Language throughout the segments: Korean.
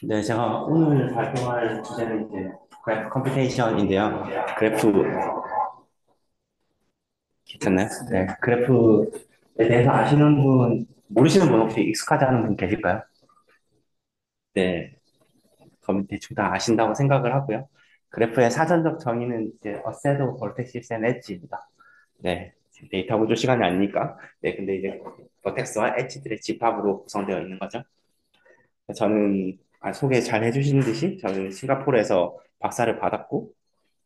네, 제가 오늘 발표할 주제는 이제 그래프 컴퓨테이션인데요. 그래프 괜찮나요? 네, 그래프에 대해서 아시는 분, 모르시는 분 혹시 익숙하지 않은 분 계실까요? 네, 그럼 대충 다 아신다고 생각을 하고요. 그래프의 사전적 정의는 이제 a set of vertices and edge입니다. 네, 지금 데이터 구조 시간이 아니니까. 네, 근데 이제 버텍스와 엣지들의 집합으로 구성되어 있는 거죠. 저는 소개 잘 해주신 듯이 저는 싱가포르에서 박사를 받았고,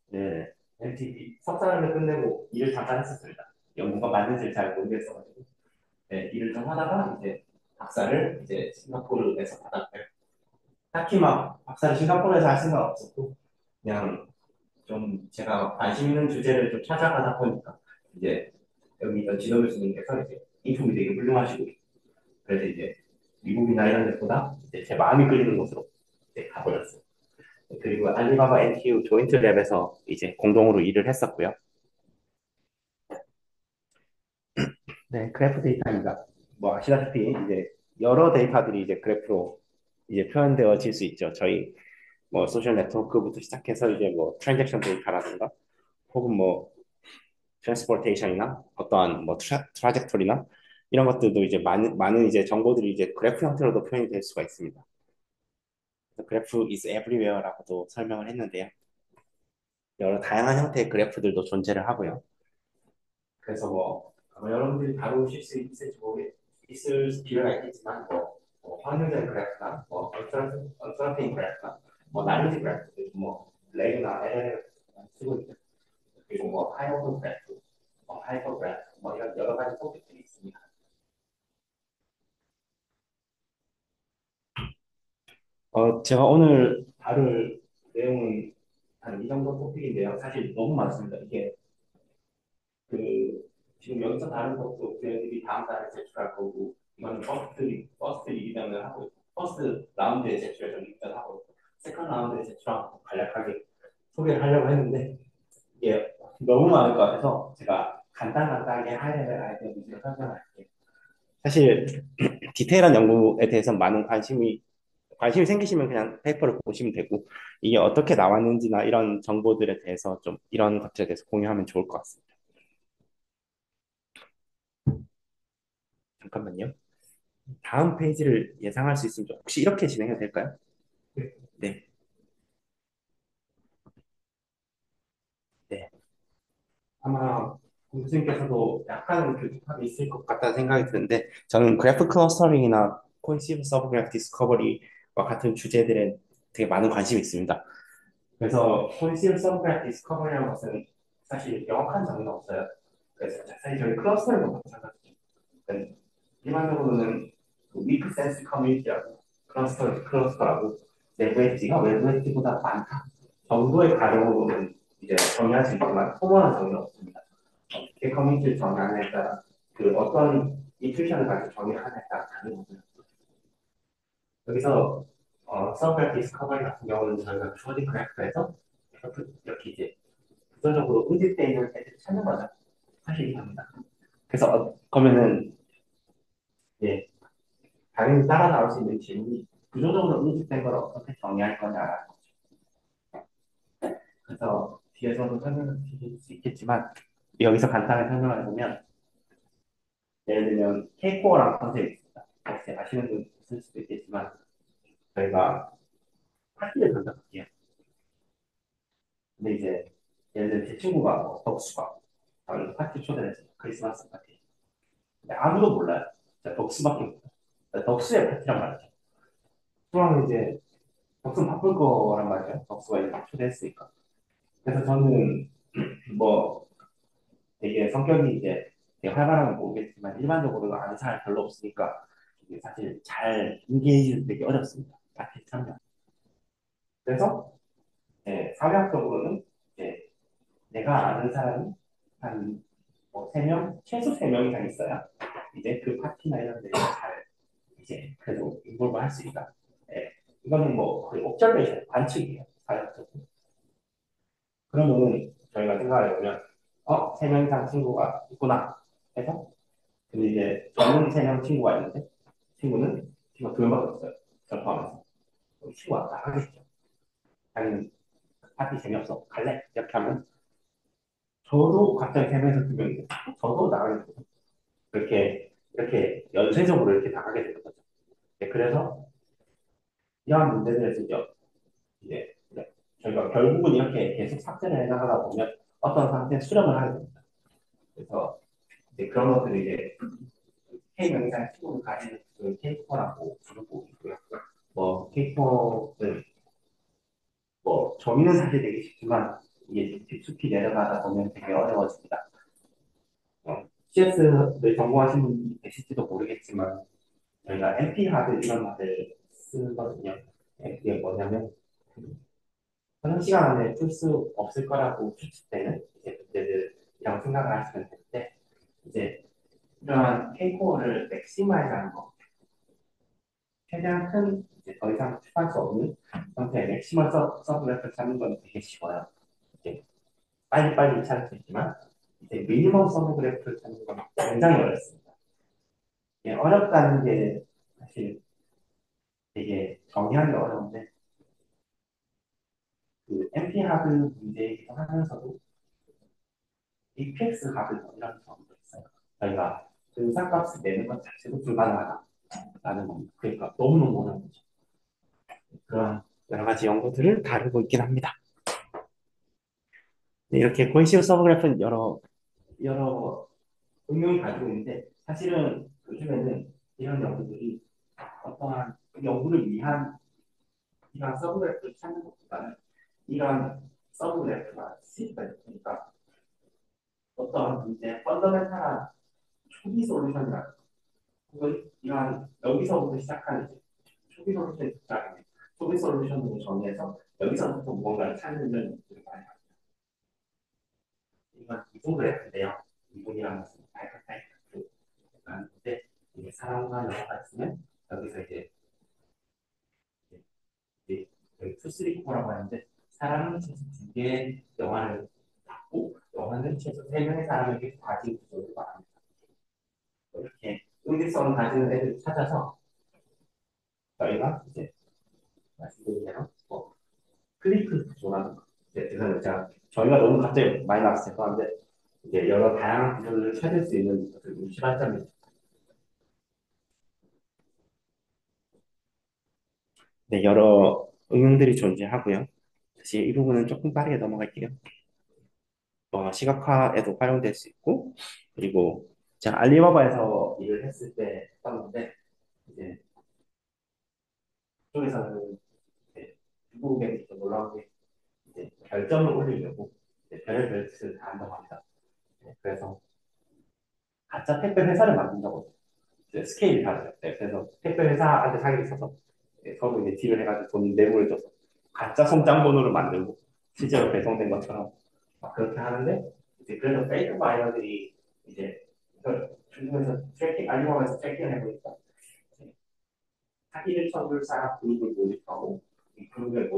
네, MTV 석사를 끝내고 일을 잠깐 했었습니다. 연구가 맞는지 잘 모르겠어가지고, 네, 일을 좀 하다가 이제 박사를 이제 싱가포르에서 받았고요. 딱히 막 박사를 싱가포르에서 할 생각 없었고, 그냥 좀 제가 관심 있는 주제를 좀 찾아가다 보니까 이제 여기 있던 지도 교수님께서 이제 인품이 되게 훌륭하시고, 그래서 이제 미국이나 이런 데보다 이제 제 마음이 끌리는 곳으로 이제 가버렸어요. 그리고 알리바바 NTU 조인트 랩에서 이제 공동으로 일을 했었고요. 네, 그래프 데이터입니다. 뭐 아시다시피 이제 여러 데이터들이 이제 그래프로 이제 표현되어질 수 있죠. 저희 뭐 소셜 네트워크부터 시작해서 이제 뭐 트랜잭션 데이터라든가 혹은 뭐 트랜스포테이션이나 어떠한 뭐 트라젝토리나 이런 것들도 이제 많은 이제 정보들이 이제 그래프 형태로도 표현이 될 수가 있습니다. 그래서 그래프 is everywhere라고도 설명을 했는데요. 여러 다양한 형태의 그래프들도 존재를 하고요. 그래서 뭐 아마 여러분들이 다루실 수 있을 필요가 있겠지만 확률된 그래프나 뭐 언서테인 그래프나 뭐 나이지 그래프 뭐 레이나 LL을 쓰고 있죠. 그리고 뭐 하이오브 그래프, 하이퍼 그래프 뭐 이런 여러 가지 토픽들이 있습니다. 제가 오늘 다룰 내용은 한 이 정도 토픽인데요. 사실 너무 많습니다. 이게 그 지금 여기서 다른 것도 저희들이 다음 달에 제출할 거고 이거는 퍼스트 리비전을 하고 있고 퍼스트 라운드에 제출해서 리비전 하고 있고 세컨드 라운드에 제출하고 간략하게 소개를 하려고 했는데 이게 너무 많을 것 같아서 제가 간단하게 하이레벨 아이디어 위주로 설명할게요. 사실 디테일한 연구에 대해서 많은 관심이 생기시면 그냥 페이퍼를 보시면 되고 이게 어떻게 나왔는지나 이런 정보들에 대해서 좀 이런 것들에 대해서 공유하면 좋을 것 같습니다. 잠깐만요. 다음 페이지를 예상할 수 있으면 혹시 이렇게 진행해도 될까요? 네, 네. 아마 교수님께서도 약간은 교집합이 있을 것 같다는 생각이 드는데 저는 그래프 클러스터링이나 콘시브 서브그래프 디스커버리와 같은 주제들에 되게 많은 관심이 있습니다. 그래서 콘시브 서브그래프 디스커버리라는 것은 사실 명확한 정의는 없어요. 그래서 사실 저희 클러스터링도 마찬가지죠. 그러니까 일반적으로는 위크 센스 커뮤니티라고 클러스터라고 내부 엣지가 외부 엣지보다 많다 정도의 가정으로는 이제 정의할 수 있지만 통원한 정의는 없습니다. 어떻게 커뮤니티를 정의하느냐에 따라 그 어떤 인투이션을 가지고 정의를 하느냐에 따라 다른 거고요. 여기서 서브그래프 디스커버리 같은 경우는 저희가 주어진 그래프에서 이렇게 이제 부정적으로 응집되어 있는 애들을 찾는 거죠. 사실 이겁니다. 그래서 그러면은 예, 당연히 따라 나올 수 있는 질문이 구조적으로 응집된 걸 어떻게 정의할 거냐라는 거죠. 그래서 뒤에서도 설명을 드릴 수 있겠지만 여기서 간단하게 설명을 해보면 예를 들면 K4랑 컨셉이 있습니다. 혹시 아시는 분 있을 수도 있겠지만 저희가 파티를 전작할게요. 근데 이제 예를 들면 제 친구가 뭐 덕수가 저를 파티 초대를 했어요. 크리스마스 파티. 근데 아무도 몰라요. 진짜 덕수밖에 없어요. 덕수의 파티란 말이죠. 그럼 이제 덕수는 바쁠 거란 말이에요. 덕수가 이렇게 초대했으니까. 그래서 저는 뭐 되게 성격이 이제 되게 활발한 건 모르겠지만 일반적으로 아는 사람이 별로 없으니까 이게 사실 잘 인게이지는 되게 어렵습니다. 파티 참여. 그래서 사회학적으로는 이제 내가 아는 사람이 한뭐 3명, 최소 3명 이상 있어야 이제 그 파티나 이런 데서 잘 이제 그래도 인볼브 할 수 있다. 예. 이거는 뭐 거의 옵저베이션, 관측이에요. 사회학적으로. 그러면은 저희가 생각을 해보면 3명 이상 친구가 있구나 해서 근데 이제 저는 3명 친구가 있는데 친구가 2명밖에 없어요. 저 포함해서. 친구가 나가겠죠. 자기는 파티 재미없어. 갈래? 이렇게 하면 저도 갑자기 세 명에서 두 명이 저도 나가겠죠. 이렇게 연쇄적으로 이렇게 나가게 되는 거죠. 네, 그래서 이러한 문제들을 이제 저희가 결국은 이렇게 계속 삭제를 해나가다 보면 어떤 상태에 수렴을 하게 됩니다. 그래서 이제 그런 것들을 이제 K명의상 친구를 가지는 그 K-팝이라고 부르고 있고요. 뭐 K-팝은 뭐 정의는 사실 되게 쉽지만 이게 깊숙이 내려가다 보면 되게 어려워집니다. CS를 전공하시는 분이 계실지도 모르겠지만 저희가 MP 하드 이런 말을 쓰거든요. 그게 뭐냐면 현행 시간 안에 풀 수 없을 거라고 추측되는 이제 문제들이라고 생각을 하시면 되는데 이제 이러한 K-core 를 맥시마이즈하는 거 최대한 큰 이제 더 이상 추가할 수 없는 형태의 맥시멀 서브그래프를 찾는 건 되게 쉬워요. 이제 빨리빨리 찾을 수 있지만 이제 미니멈 서브그래프를 찾는 건 굉장히 어렵습니다. 이게 어렵다는 게 사실 되게 정의하기 어려운데 그 MP 하드 문제이기도 하면서도 APX 하드 이런 경우도 있어요. 저희가 등산값을 내는 것 자체도 불가능하다라는 겁니다. 그러니까 너무너무 어려운 거죠. 그런 여러 가지 연구들을 다루고 있긴 합니다. 네, 이렇게 코이시브 서브그래프는 여러 응용이 가지고 있는데 사실은 요즘에는 이런 연구들이 어떠한 연구를 위한 이러한 서브그래프를 찾는 것보다는 이러한 서브그래프가 시스가 있으니까 어떠한 문제 펀더멘탈한 초기 솔루션이라는 혹은 이러한 여기서부터 시작하는 초기 솔루션이 특징인데 초기 솔루션을 정의해서 여기서부터 무언가를 찾는 데 많이 이건 이분 그래프인데요. 이분이라는 것은 발표 타입인데 이게 사람과 영화가 있으면 여기서 이제 투쓰리코라고 하는데 사람은 최소 두 개의 영화를 받고 영화는 최소 세 명의 사람에게 가진 구조를 말합니다. 이렇게 응집성을 가지는 애들을 찾아서 저희가 이제 말씀드린 대로 뭐 클리크 구조라는 거. 그래서 저희가 너무 갑자기 많이 나왔을 것 같은데 이제 여러 다양한 구조를 찾을 수 있는 시발점이 네, 여러 응용들이 존재하고요. 사실 이 부분은 조금 빠르게 넘어갈게요. 시각화에도 활용될 수 있고, 그리고 제가 알리바바에서 일을 했을 때 했었는데, 이제 그쪽에서는 이제 중국에 좀 놀라운 게 이제 별점을 올리려고 이제 별의별 짓을 다 한다고 합니다. 네, 그래서 가짜 택배 회사를 만든다고 이제 스케일이 다르죠. 네, 그래서 택배 회사한테 사기를 쳐서 서로 이제 딜을 해가지고 돈 뇌물을 줘서 가짜 송장 번호를 만들고 실제로 배송된 것처럼 막 그렇게 하는데 이제 그래서 페이크 바이어들이 이제 중국에서 트래킹 알리바바에서 트래킹을 해보니까 사기를 쳐줄 사람 그룹을 모집하고 이 그룹에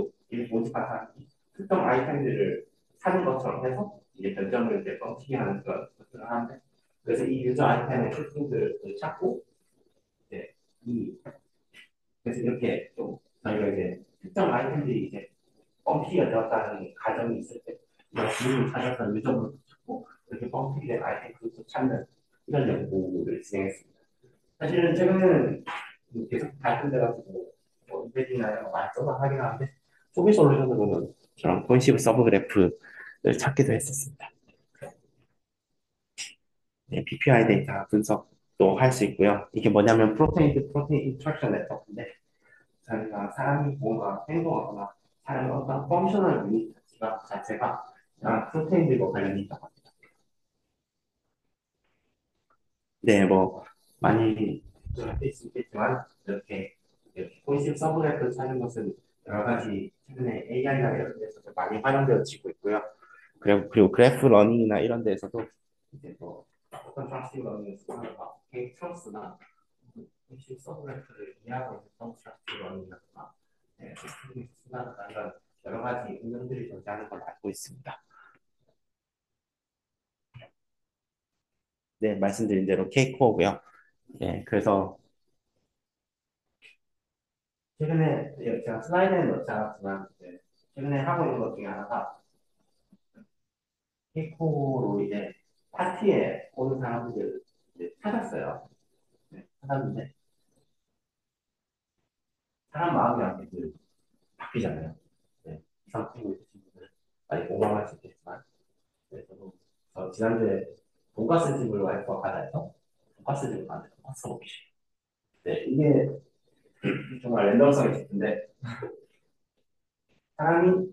모집한 사람이 특정 아이템들을 사는 것처럼 해서 이제 결정을 이제 뻥튀기 하는 그런 것들을 하는데 그래서 이 유저 아이템의 특징들을 찾고 이제 이 그래서 이렇게 좀 저희가 이제 특정 아이템들이 이제 뻥튀기가 되었다는 가정이 있을 때 이런 그룹을 찾아서 유저분을 찾고 이렇게 뻥튀기 된 아이템 그룹을 찾는 이런 연구를 진행했습니다. 사실은 최근에는 계속 발전돼가지고 뭐 인베디나 이런 거 많이 써서 하긴 하는데 소비 솔루션으로는 저런 본시브 서브 그래프를 찾기도 했었습니다. 네, PPI 데이터 분석도 할 수 있고요. 이게 뭐냐면 프로테인 인터랙션 네트워크인데 저희가 사람이 뭔가 행동하거나 사람의 어떤 펑셔널 유닛 자체가 프로테인들과 관련이 있다고 합니다. 네, 뭐 많이 할수 있겠지만 이렇게 본식 서브랩을 찾는 것은 여러 가지 최근에 AI나 이런 데서도 많이 활용되어지고 있고요. 그리고 그래프 러닝이나 이런 데서도 이제 뭐 어떤 트러스팅 러닝을 쓰거나 게임 트러스나 본식 서브랩을 이해하고 있는 트러스팅 러닝이라거나 쓰거나 이런 여러 가지 응용들이 존재하는 걸 알고 있습니다. 네, 말씀드린 대로 K-코어고요. 네, 그래서 최근에 제가 슬라이드에 넣지 않았지만 최근에 하고 있는 것 중에 하나가 케이코로 이제 파티에 오는 사람들을 이제 찾았어요. 네, 찾았는데 사람 마음이 이렇게 바뀌잖아요. 네, 이상 친구 있으신 분들 많이 공감할 수 있겠지만 네, 저도 지난주에 돈가스 집을 와이프가 가자해서 돈가스 집을 가는데 돈가스가 먹기 싫어요. 네, 이게 정말 랜덤성이 깊은데 사람이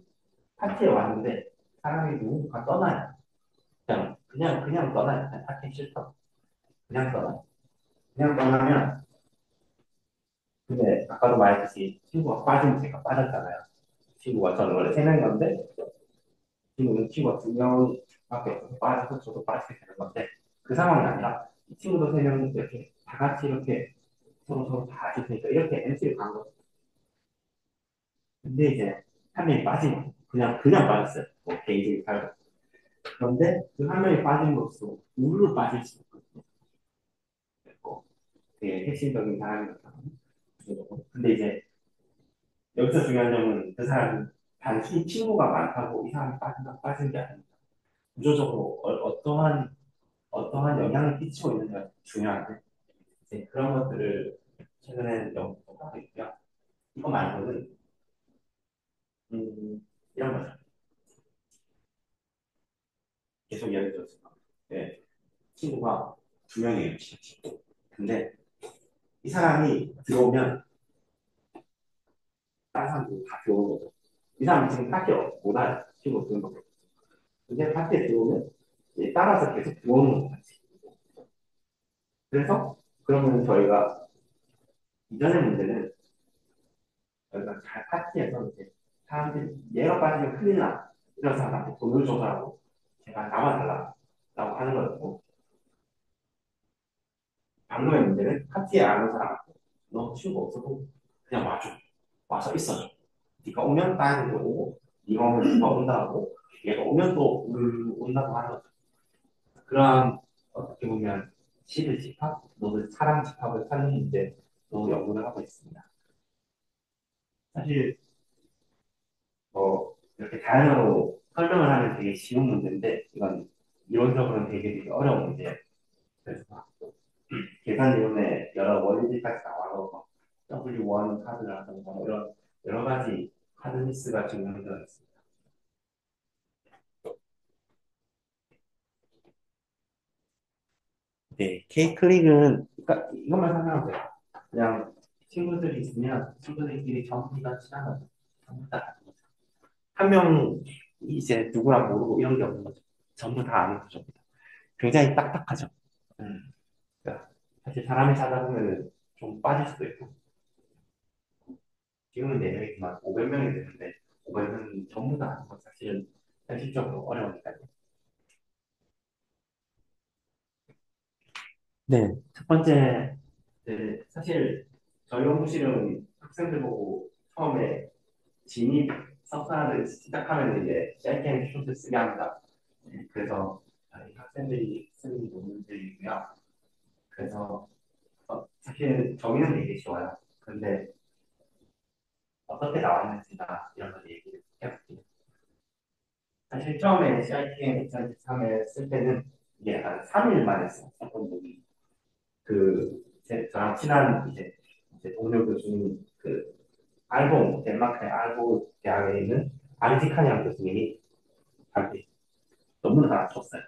파티에 왔는데 사람이 누군가 떠나요. 그냥 떠나요. 그냥 파티 싫다. 그냥 떠나요. 그냥 떠나면 근데 아까도 말했듯이 친구가 빠지면 제가 빠졌잖아요. 친구가 저는 원래 세 명이었는데 친구는 친구가 두 명밖에 없어서 빠져서 저도 빠지게 되는 건데 그 상황이 아니라 이 친구도 세 명 이렇게 다 같이 이렇게 서로 다 아실 테니까 이렇게 MC를 간 거죠. 근데 이제 한 명이 빠지면 그냥 빠졌어요. 뭐 개인적인 사유. 그런데 그 한 명이 빠짐으로써 우르르 빠질 수 있거든요. 뭐 되게 핵심적인 사람이었다. 근데 이제 여기서 중요한 점은 그 사람이 단순히 친구가 많다고 이 사람이 빠진다 빠진 게 아닙니다. 구조적으로 어떠한 영향을 끼치고 있는지가 중요한데 이제 그런 것들을 최근에 연구하고 있고요. 이거 말고는 이런 거죠. 계속 예를 들어서 네, 친구가 두 명이에요. 친구. 근데 이 사람이 들어오면 다른 사람들이 다 들어오는 거죠. 이 사람이 지금 파티에 못 와요. 친구 두명 근데 파티에 들어오면 따라서 계속 들어오는 거죠. 그래서 그러면 저희가 이전의 문제는 저희가 잘 파티에서 이제 사람들이 얘가 빠지면 큰일 나 이런 사람한테 돈을 줘서라고 제가 나와달라고 하는 거였고 방금의 문제는 파티에 안 온 사람한테 너 친구 없어도 그냥 와줘 와서 있어줘 네가 오면 다른 애들 오고 네가 오면 누가 온다고 얘가 오면 또 온다고 하는 거죠. 그런 어떻게 보면 시드 집합, 너들 사람 집합을 찾는 이제 또 연구를 하고 있습니다. 사실 이렇게 다양으로 설명을 하면 되게 쉬운 문제인데 이건 이론적으로는 되게 어려운 문제예요. 그래서 계산 이론의 여러 원리들까지 나와서 W1 카드라든가 뭐 이런 여러 가지 카드 미스가 증명되어 있습니다. 네, K 클릭은 그러니까 이것만 설명하면 돼요. 그냥 친구들이 있으면 친구들끼리 전부 다 친한 거죠. 전부 다. 한 명 이제 누구랑 모르고 이런 게 없는 거죠. 전부 다 아는 구조입니다. 굉장히 딱딱하죠. 음, 그러니까 사실 사람이 살다 보면 좀 빠질 수도 있고 지금은 4명이지만 500명이 되는데 500명 전부 다 아는 건 사실은 현실적으로 어려우니까요. 네, 첫 번째, 사실 저희 연구실은 학생들 보고 처음에 진입 석사를 시작하면 이제 셀캔 슛을 쓰게 합니다. 네, 그래서 저희 학생들이 쓰는 논문들이고요. 그래서 사실 정의는 되게 쉬워요. 근데 어떻게 나왔는지나 이런 걸 얘기를 해볼게요. 사실 처음에 CITM 2013에 쓸 때는 이게 한 3일 만에 썼던 분이 저랑 친한 이제 동료 교수님 덴마크의 알보 대학에 있는 안티카니안 교수님이 저한테 논문을 하나 줬어요.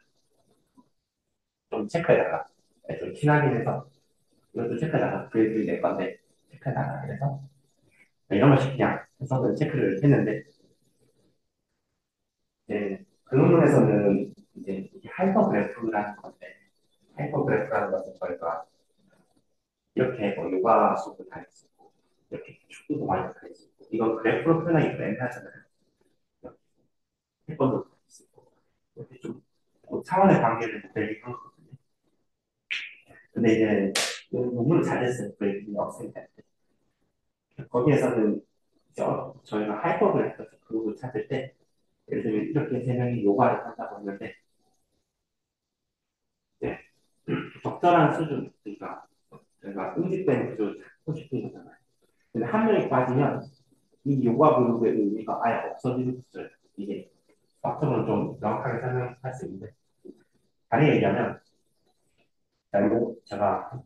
좀 체크해달라. 네, 좀 친하긴 해서 이것도 체크해달라. 그래도 내 건데 체크해달라. 그래서 이런 걸 그냥 해서 체크를 했는데 이제 그 논문에서는 이제 이게 하이퍼그래프라는 건데 하이퍼그래프라는 것은 저희가 이렇게 뭐 요가 수업을 다닐 수 있고 이렇게 축구도 많이 다닐 수 있고 이건 그래프로 표현하기 좀 애매하잖아요. 태권도 다닐 수 있고 이렇게 좀 차원의 관계를 되게 한 거거든요. 근데 이제 그 논문을 잘 됐어요. 그 학생 때. 거기에서는 이제 저희가 하이퍼그래프 그룹을 찾을 때 예를 들면 이렇게 세 명이 요가를 한다고 했는데 이제 적절한 수준 그러니까 저희가 응집된 구조를 찾고 싶은 거잖아요. 근데 한 명이 빠지면 이 요가 그룹의 의미가 아예 없어지는 거죠. 이게 수학적으로 좀 명확하게 설명할 수 있는데 다리 얘기하면 결국 제가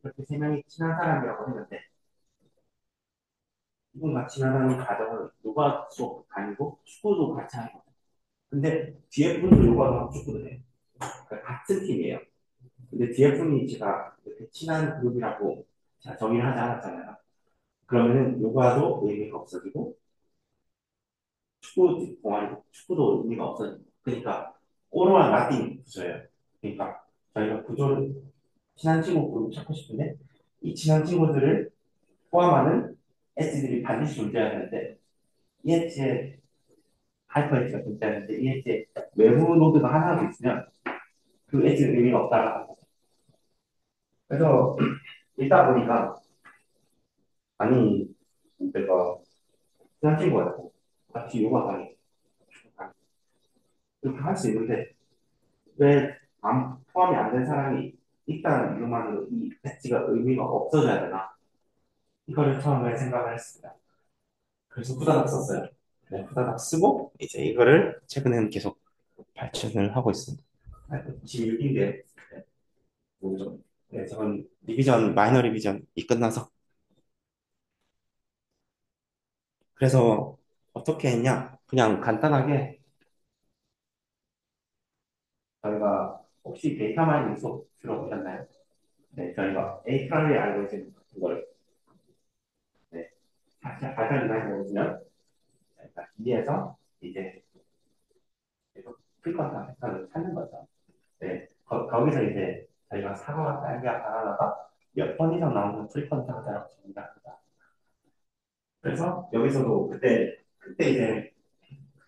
그렇게 세 명이 친한 사람이라고 했는데 이분과 친하다는 가정을 요가 수업 다니고 축구도 같이 하는 거예요. 근데 뒤에 분도 요가도 하고 축구도 해요. 그러니까 같은 팀이에요. 근데 뒤에 분이 제가 이렇게 친한 그룹이라고 제가 정의를 하지 않았잖아요. 그러면은 요가도 의미가 없어지고 축구 동아리 축구도 의미가 없어지고 그러니까 오로랑 나띵 구조예요. 그러니까 저희가 구조를 친한 친구 그룹 찾고 싶은데 이 친한 친구들을 포함하는 엣지들이 반드시 존재해야 되는데 이 엣지에 하이퍼 엣지가 존재하는데 이 엣지에 외부 노드가 하나라도 있으면 그 엣지는 의미가 없다라는 거죠. 그래서 읽다 보니까 아니 내가 친한 친구였고 같이 요가 강의 이렇게 할 수 있는데 왜 포함이 안 된 사람이 있다는 이유만으로 이 엣지가 의미가 없어져야 되나 이거를 처음에 생각을 했습니다. 그래서 후다닥 썼어요. 네, 후다닥 쓰고 이제 이거를 최근에는 계속 발전을 하고 있습니다. 지금 6인데 뭐죠? 네, 저는 리비전 마이너 리비전이 끝나서 그래서 어떻게 했냐? 그냥 간단하게 저희가 혹시 데이터 마이닝 수업 들어보셨나요? 네, 저희가 API 알고리즘 같은 걸 네, 발전 많이 해보시면 저희가 기에서 이제 계속 프리퀀트한 패턴을 찾는 거죠. 네, 거기서 이제 저희가 사과와 딸기와 바나나가 몇 번 이상 나오는 프리퀀트 하다라고 정의합니다. 그래서 여기서도 그때 이제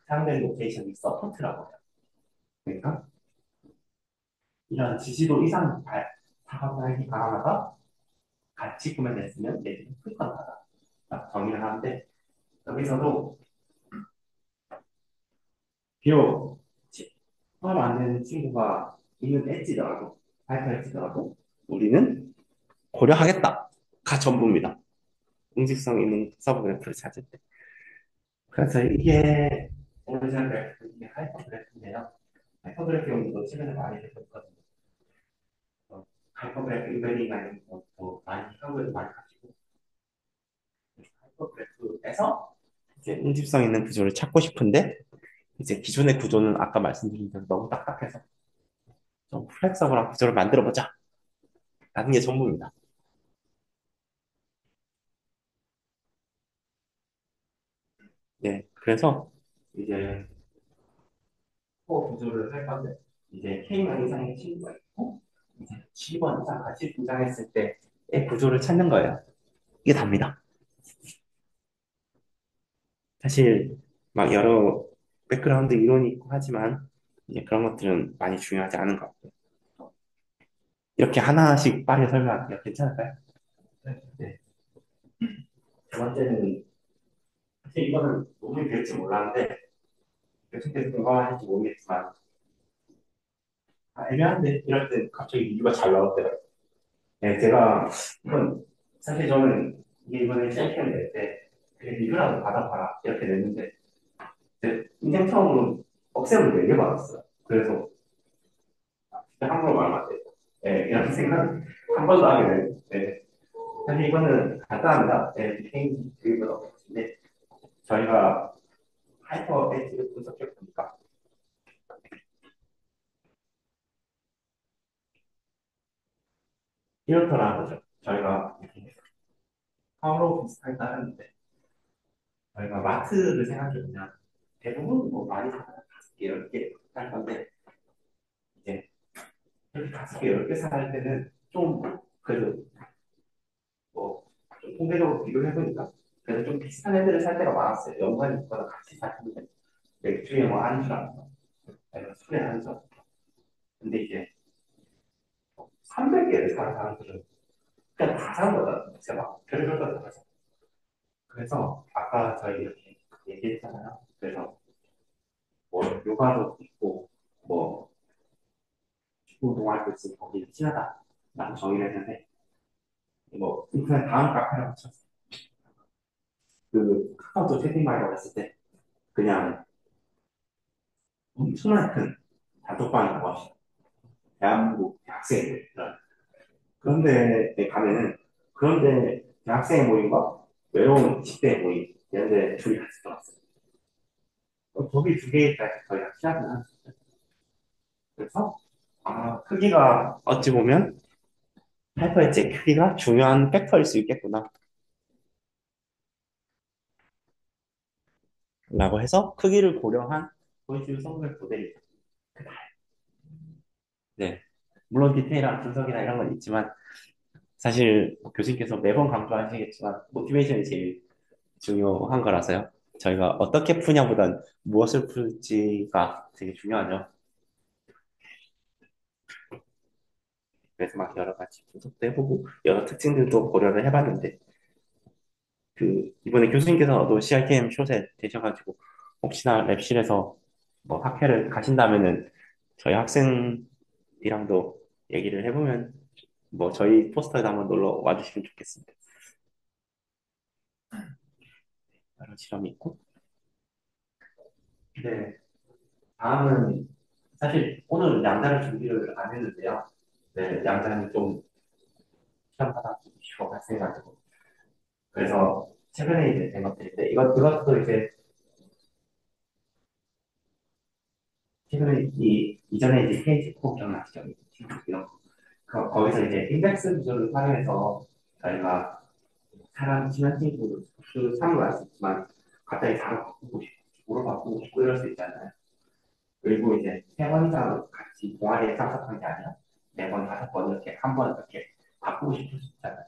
사용된 로케이션이 서포트라고 해요. 그러니까 이런 지지도 이상 사과와 딸기 바나나가 같이 구매됐으면 얘들은 프리퀀트하다. 정의를 하는데 여기서도 비록 포함 안 되는 친구가 있는 엣지더라도 하이퍼 엣지더라도 우리는 고려하겠다가 전부입니다. 응집성 있는 서브그래프를 찾을 때. 그래서 이게 오리지널 그래프, 이게 하이퍼그래프인데요. 하이퍼그래프 용도도 최근에 많이 되고 있거든요. 하이퍼그래프 인베딩 아니면 뭐 많이 한국에도 많이 가지고 하이퍼그래프에서 이제 응집성 있는 구조를 찾고 싶은데 이제 기존의 구조는 아까 말씀드린 대로 너무 딱딱해서 좀 플렉서블한 구조를 만들어 보자 라는 게 전부입니다. 네, 그래서 이제 코어 구조를 할 건데 이제 K만 이상의 친구가 있고 이제 G번 이상 같이 등장했을 때의 구조를 찾는 거예요. 이게 답니다. 사실 막 여러 백그라운드 이론이 있고 하지만 이제 그런 것들은 많이 중요하지 않은 것 같아요. 이렇게 하나씩 빠르게 설명할게요. 괜찮을까요? 네. 두 번째는 사실 이거는 도움이 될지 몰랐는데 교수님께서 공감하실지 모르겠지만 애매한데 이럴 때 갑자기 이유가 잘 나왔대요. 네, 제가 이건 사실 저는 이게 이번에 셀프를 낼때 리뷰라도 받아봐라 이렇게 냈는데 인생 처음으로 억셉을 4개 받았어요. 그래서 진짜 함부로 말하면 안 돼. 네, 이런 생각 한 번도 하게 되는. 네. 사실 이거는 간단합니다. 네, 비행 교육은 없는데 저희가 하이퍼 엣지를 분석해 보니까 이렇더라는 거죠. 저희가 하루 비슷하게 따랐는데 저희가 마트를 생각해 보면 대부분 뭐 많이 사면 5개, 10개 할 건데 이제 이렇게 5개, 10개 살 때는 좀 그래도 뭐 좀 통계적으로 비교를 해보니까 그래도 좀 비슷한 애들을 살 때가 많았어요. 연관이 있거나 같이 사는데 맥주에 뭐 안주랑 아니면 술에 안주. 근데 이제 300개를 사는 사람들은 그냥 다 산 거다. 제가 별의별 거다 사. 그래서 아까 저희 이렇게 얘기했잖아요. 그래서 뭐 요가도 있고 뭐 축구 동아리도 있으니 거기는 친하다. 라고 정의를 했는데 뭐 인터넷 다음 카페라고 쳤어요. 그 카카오톡 채팅방이라고 했을 때 그냥 엄청나게 큰 단톡방이라고 합시다. 대한민국 대학생들 이런. 그런데 가면은 그런데 대학생 모임과 외로운 20대 모임 이런 데 둘이 같이 들어갔어요. 거기 두 개의 거의 다 시작을 하는 거죠. 그래서 크기가 어찌 보면 하이퍼엣지 크기가 중요한 팩터일 수 있겠구나 라고 해서 크기를 고려한 보이스 성별 모델이죠. 네. 물론 디테일한 분석이나 이런 건 있지만 사실 교수님께서 매번 강조하시겠지만 모티베이션이 제일 중요한 거라서요. 저희가 어떻게 푸냐보단 무엇을 풀지가 되게 중요하죠. 그래서 막 여러 가지 분석도 해보고 여러 특징들도 고려를 해봤는데 이번에 교수님께서도 CRTM 숏에 되셔가지고 혹시나 랩실에서 뭐 학회를 가신다면은 저희 학생이랑도 얘기를 해보면 뭐 저희 포스터에도 한번 놀러 와주시면 좋겠습니다. 여러 실험이 있고. 네, 다음은 사실 오늘 양자를 준비를 안 했는데요. 네, 양자는 좀 시험하다 이슈가 발생해가지고 그래서 최근에 이제 된 것들인데 이것도 이제 최근에 이전에 이제 페이지코 기억나시죠? 이런 거기서 이제 인덱스 구조를 활용해서 저희가 사람 친한 친구를 그 상을 알 수 있지만 갑자기 답을 바꾸고 싶고 주로 바꾸고 싶고 이럴 수 있잖아요. 그리고 이제 세 번 이상 같이 동아리에 참석한 게 아니라 네 번, 다섯 번 이렇게 한 번 이렇게 바꾸고 싶을 수 있잖아요.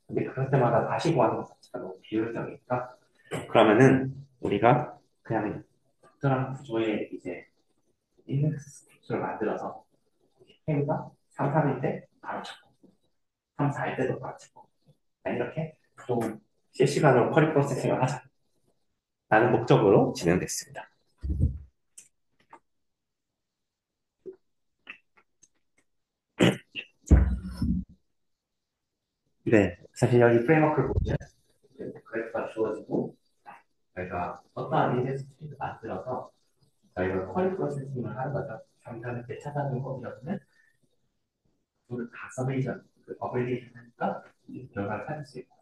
근데 그럴 때마다 다시 구하는 것 자체가 너무 비효율적이니까 그러면은 우리가 그냥 특별한 구조의 이제 인덱스 스트럭처를 만들어서 K가 3, 3일 때 바로 찾고 3, 4일 때도 바로 찾고 이렇게 좀 실시간으로 쿼리 프로세싱을 하자라는 목적으로 진행됐습니다. 네, 사실 여기 프레임워크를 보면 그래프가 주어지고 저희가 어떠한 인덱스를 만들어서 저희가 쿼리 프로세싱을 하는 거죠. 잠깐 때 찾아낸 거 이러면 그걸 다 서베이션, 그 어베이션 하니까 결과를 찾을 수 있고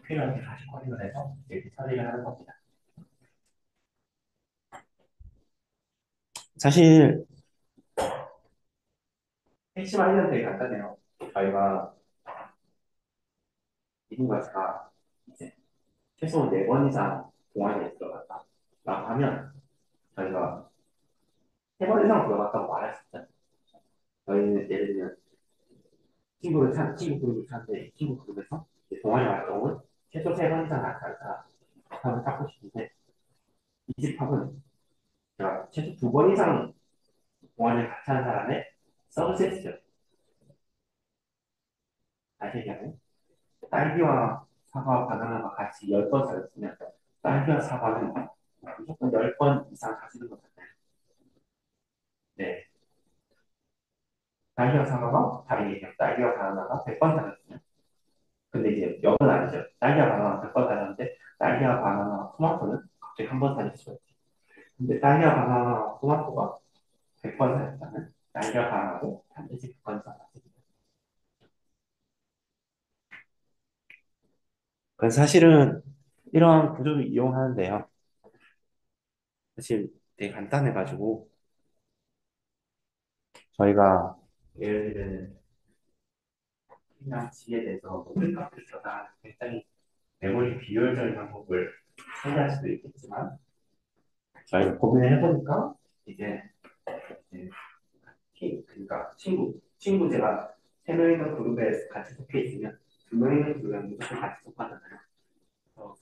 필요할 때 다시 쿼리를 해서 이렇게 처리를 하는 겁니다. 사실 핵심 알려는 되게 간단해요. 저희가 이분과 제가 이제 최소 4번 이상 동아리에 들어갔다. 라고 하면 저희가 3번 이상 들어갔다고 말할 수 있잖아요. 저희는 예를 들면 친구 그룹을 찾는데 친구 그룹에서 동아리 활동을 최소 3번 이상 같이 할까 하면 찾고 싶은데 이 집합은 제가 최소 2번 이상 동아리를 같이 하는 사람의 서브셋이죠. 다시 얘기하면 딸기와 사과와 바나나가 같이 10번 살았으면 딸기와 사과는 무조건 10번 이상 가지는 것 같아요. 네. 딸기와 사과가 다른 얘기예요. 딸기와 바나나가 100번 살았으면 근데 이제 역은 아니죠. 딸기와 바나나 100번 살았는데 딸기와 바나나 토마토는 갑자기 한 번 살릴 수가 있죠. 근데 딸기와 바나나 토마토가 100번 살았다면 딸기와 바나나도 반드시 100번 살았습니다. 그래서 사실은 이러한 구조를 이용하는데요. 사실 되게 간단해가지고 저희가 예를 들면 그냥 지에 대해서 모든 값을 저장하는 굉장히 메모리 비효율적인 방법을 생각할 수도 있겠지만 저희가 고민을 해보니까 이제 그러니까 친구 제가 3명 있는 그룹에 같이 속해 있으면 2명 있는 그룹에 무조건 같이 속하잖아요. 그래서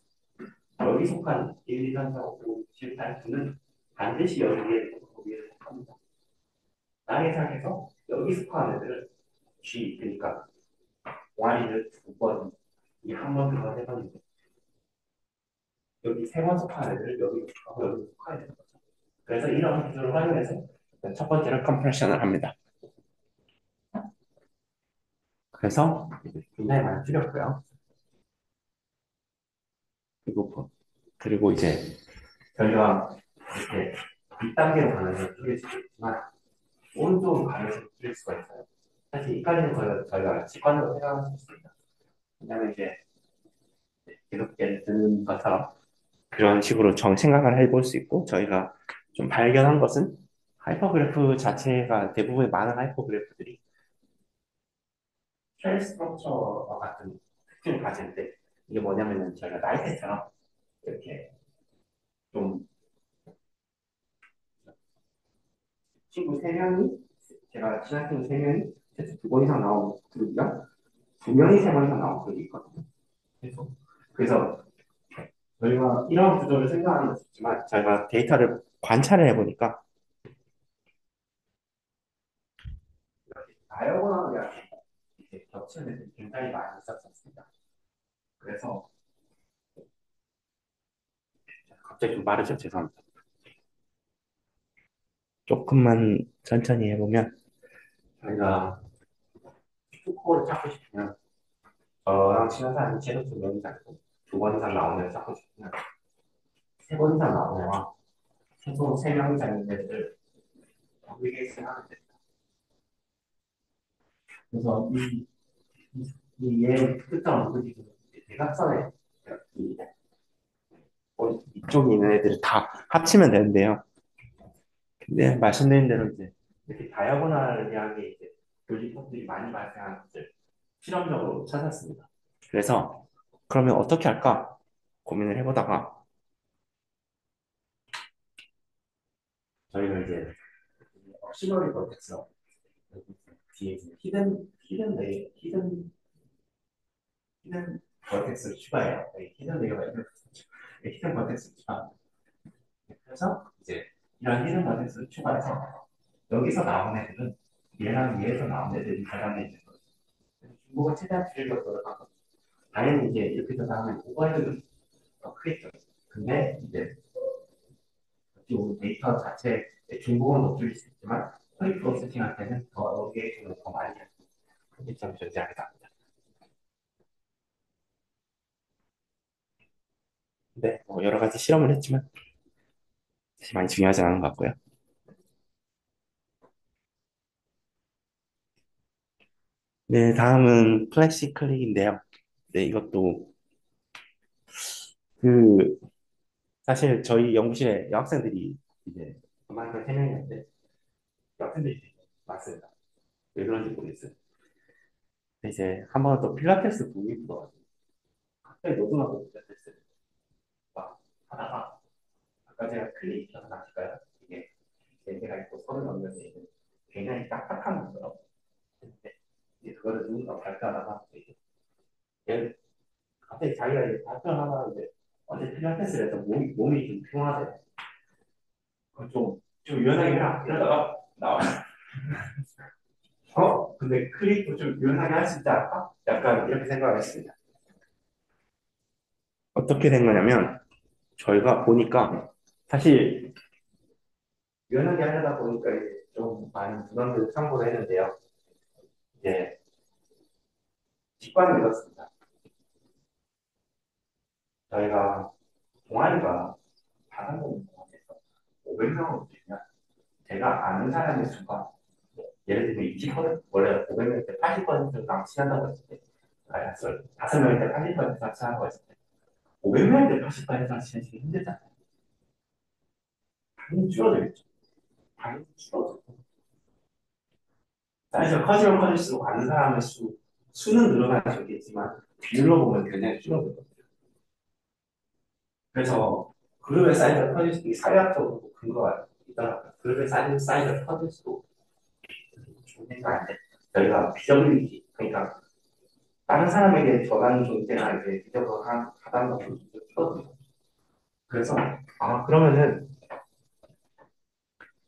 여기 속한 1, 2, 3, 4, 5, 6, 7, 8, 9는 반드시 여기에 거기에 속합니다. 나의 상에서 여기 속한 애들은 G, 그러니까 Y를 2번, 이 한 번, 두 번 해봤는데 여기 3번 속한 애들을 여기 속하고 여기 속해야 되는 거죠. 그래서 이런 기술을 활용해서 첫 번째로 컴프레션을 합니다. 그래서 굉장히 많이 줄였고요. 그리고 그리고 이제 저희가 이렇게 윗단계로 가면 줄일 수도 있지만 오른쪽으로 가면서 줄일 수가 있어요. 사실 이까지는 저희가 직관으로 생각할 수 있습니다. 왜냐면 이제 기독교를 듣는 것처럼 그런 식으로 생각을 해볼 수 있고 저희가 좀 발견한 것은 하이퍼그래프 자체가 대부분의 많은 하이퍼그래프들이 쉘 스트럭처와 같은 특징을 가지는데 이게 뭐냐면은 저희가 나이테처럼 이렇게 좀 친구 세명이 제가 친한 친구 세명이 최소 2번 이상 나온 그룹이랑 2명이 3번 이상 나온 그룹이 있거든요. 계속. 그래서 저희가 이런 구조를 생각하는 것도 있지만 저희가 데이터를 관찰을 해보니까 다양한 이렇게 겹치는 애들이 굉장히 많이 있었습니다. 그래서 갑자기 좀 빠르죠. 죄송합니다. 조금만 천천히 해보면 저희가 슈퍼를 찾고 싶으면 저랑 친한 사람이 최소 2명 이상 있고 2번 이상 나오는 애를 찾고 싶으면 3번 이상 나오는 애와 최소 3명 이상 있는 애들을 커뮤니케이션 하면 됩니다. 그래서 얘의 특정은 뭐지? 대각선에 이, 이쪽에 있는 애들을 다 합치면 되는데요. 근데 말씀드린 대로 이제 이렇게 다이아고널하게 이제 교집합들이 많이 발생하는 것을 실험적으로 찾았습니다. 그래서 그러면 어떻게 할까 고민을 해보다가 저희가 이제 시너리 버텍스 뒤에 이제 히든 버텍스를 추가해요. 히든 레이어가 있는 히든 버텍스를 추가. 그래서 이제 이런 히든 버텍스를 추가해서 여기서 나온 애들은 얘랑 얘에서 나온 애들이 가장 있는 거예요. 중국은 최대한 줄이려고 노력하고 당연히 이제 이렇게 되다 하면 오버헤드는 더 크겠죠. 근데 이제 이 데이터 자체 중복은 못 줄일 수 있지만 허리 프로세싱할 때는 더 어게이션을 더 많이 할수 있는 점 존재하게 됩니다. 근데 뭐 여러 가지 실험을 했지만 사실 많이 중요하지 않은 것 같고요. 네, 다음은 플렉시 클릭인데요. 네, 이것도 그 사실 저희 연구실에 여학생들이 이제 그만큼 3명이었는데 여학생들이 많습니다. 왜 그런지 모르겠어요. 근데 이제 한 번 또 필라테스 붐이 불어가지고 갑자기 노동하고 필라테스를 막 하다가 아까 제가 클릭 켜서 나실까요? 이게 네 개가 있고 선을 넘겨서 있는 굉장히 딱딱한 거더라고요. 근데 이제 그거를 누군가 발표하다가 이제 얘 갑자기 자기가 이제 발표하다가 이제 어제 필라테스를 해서 몸이 좀 피곤하대. 그거 좀 유연하게 해라. 이러다가 나와. 근데 클릭도 좀 유연하게 할 수 있지 않을까? 약간 이렇게 생각을 했습니다. 어떻게 된 거냐면 저희가 보니까 사실 유연하게 하려다 보니까 이제 좀 많은 문헌들을 참고를 했는데요. 이제 직관을 읽었습니다. 저희가 동아리가 다른 공부에서 500명을 주면 제가 아는 사람의 수가 예를 들면 20% 원래 500명 때 80%랑 친한다고 했을 때 다섯 명일 때 80%랑 친한다고 했을 때 500명일 때 80%랑 친해지기 힘들잖아요. 당연히 줄어들겠죠. 당연히 줄어들고 사이즈가 커지면 커질수록 아는 사람의 수는 늘어날 수 있겠지만 비율로 보면 굉장히 줄어들거든요. 그래서 그룹의 사이즈가 커질수록 이 사회학적으로 근거가 있더라고요. 그룹의 사이즈가 커질수록 좋은 생각인데 저희가 비저빌리티 그러니까 다른 사람에게 전하는 존재나 이제 하다는 것도 줄어들어요. 그래서 그러면은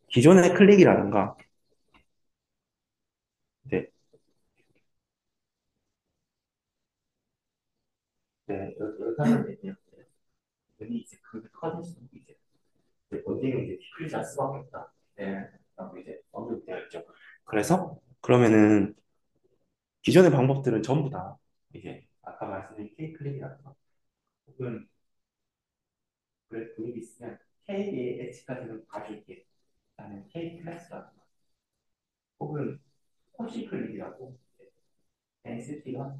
기존의 클릭이라든가 이제 여기 하면 되네요. 여기 이제 그룹이 커질수록 이제 본딩은 이제 디크리즈 할 수밖에 없다. 네, 라고 이제 언급되어 있죠. 그래서 그러면은 기존의 방법들은 전부 다 이제 아까 말씀드린 K 클릭이라든가 혹은 그래 분위기 있으면 K의 엣지까지는 봐줄게. 나는 K 클래스라든가 혹은 코시클릭이라고 NCT가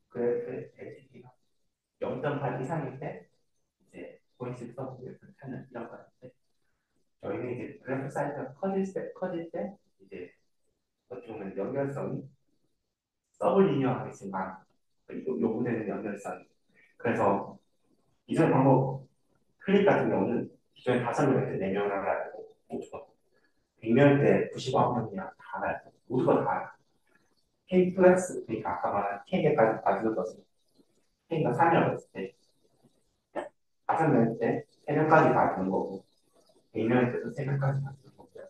그래프의 LTT가 0.8 이상일 때 이제 보이스 서브를 하는 이런 거인데 저희는 이제 그래프 사이즈가 커질 때 이제 어떻게 보면 연결성이 서브리니어하겠지만 요구되는 연결성이 그래서 이전 방법 클릭 같은 경우는 기존에 5명한테 4명을 하고 모두가 100명 때 99명이랑 다 알아요. 모두가 다 알아요. K 플렉스 그러니까 아까 말한 K에까지 다 들었거든요. K가 3명이었을 때 5명 때 3명까지 다 되는 거고 100명 때도 3명까지 다 되는 거고요.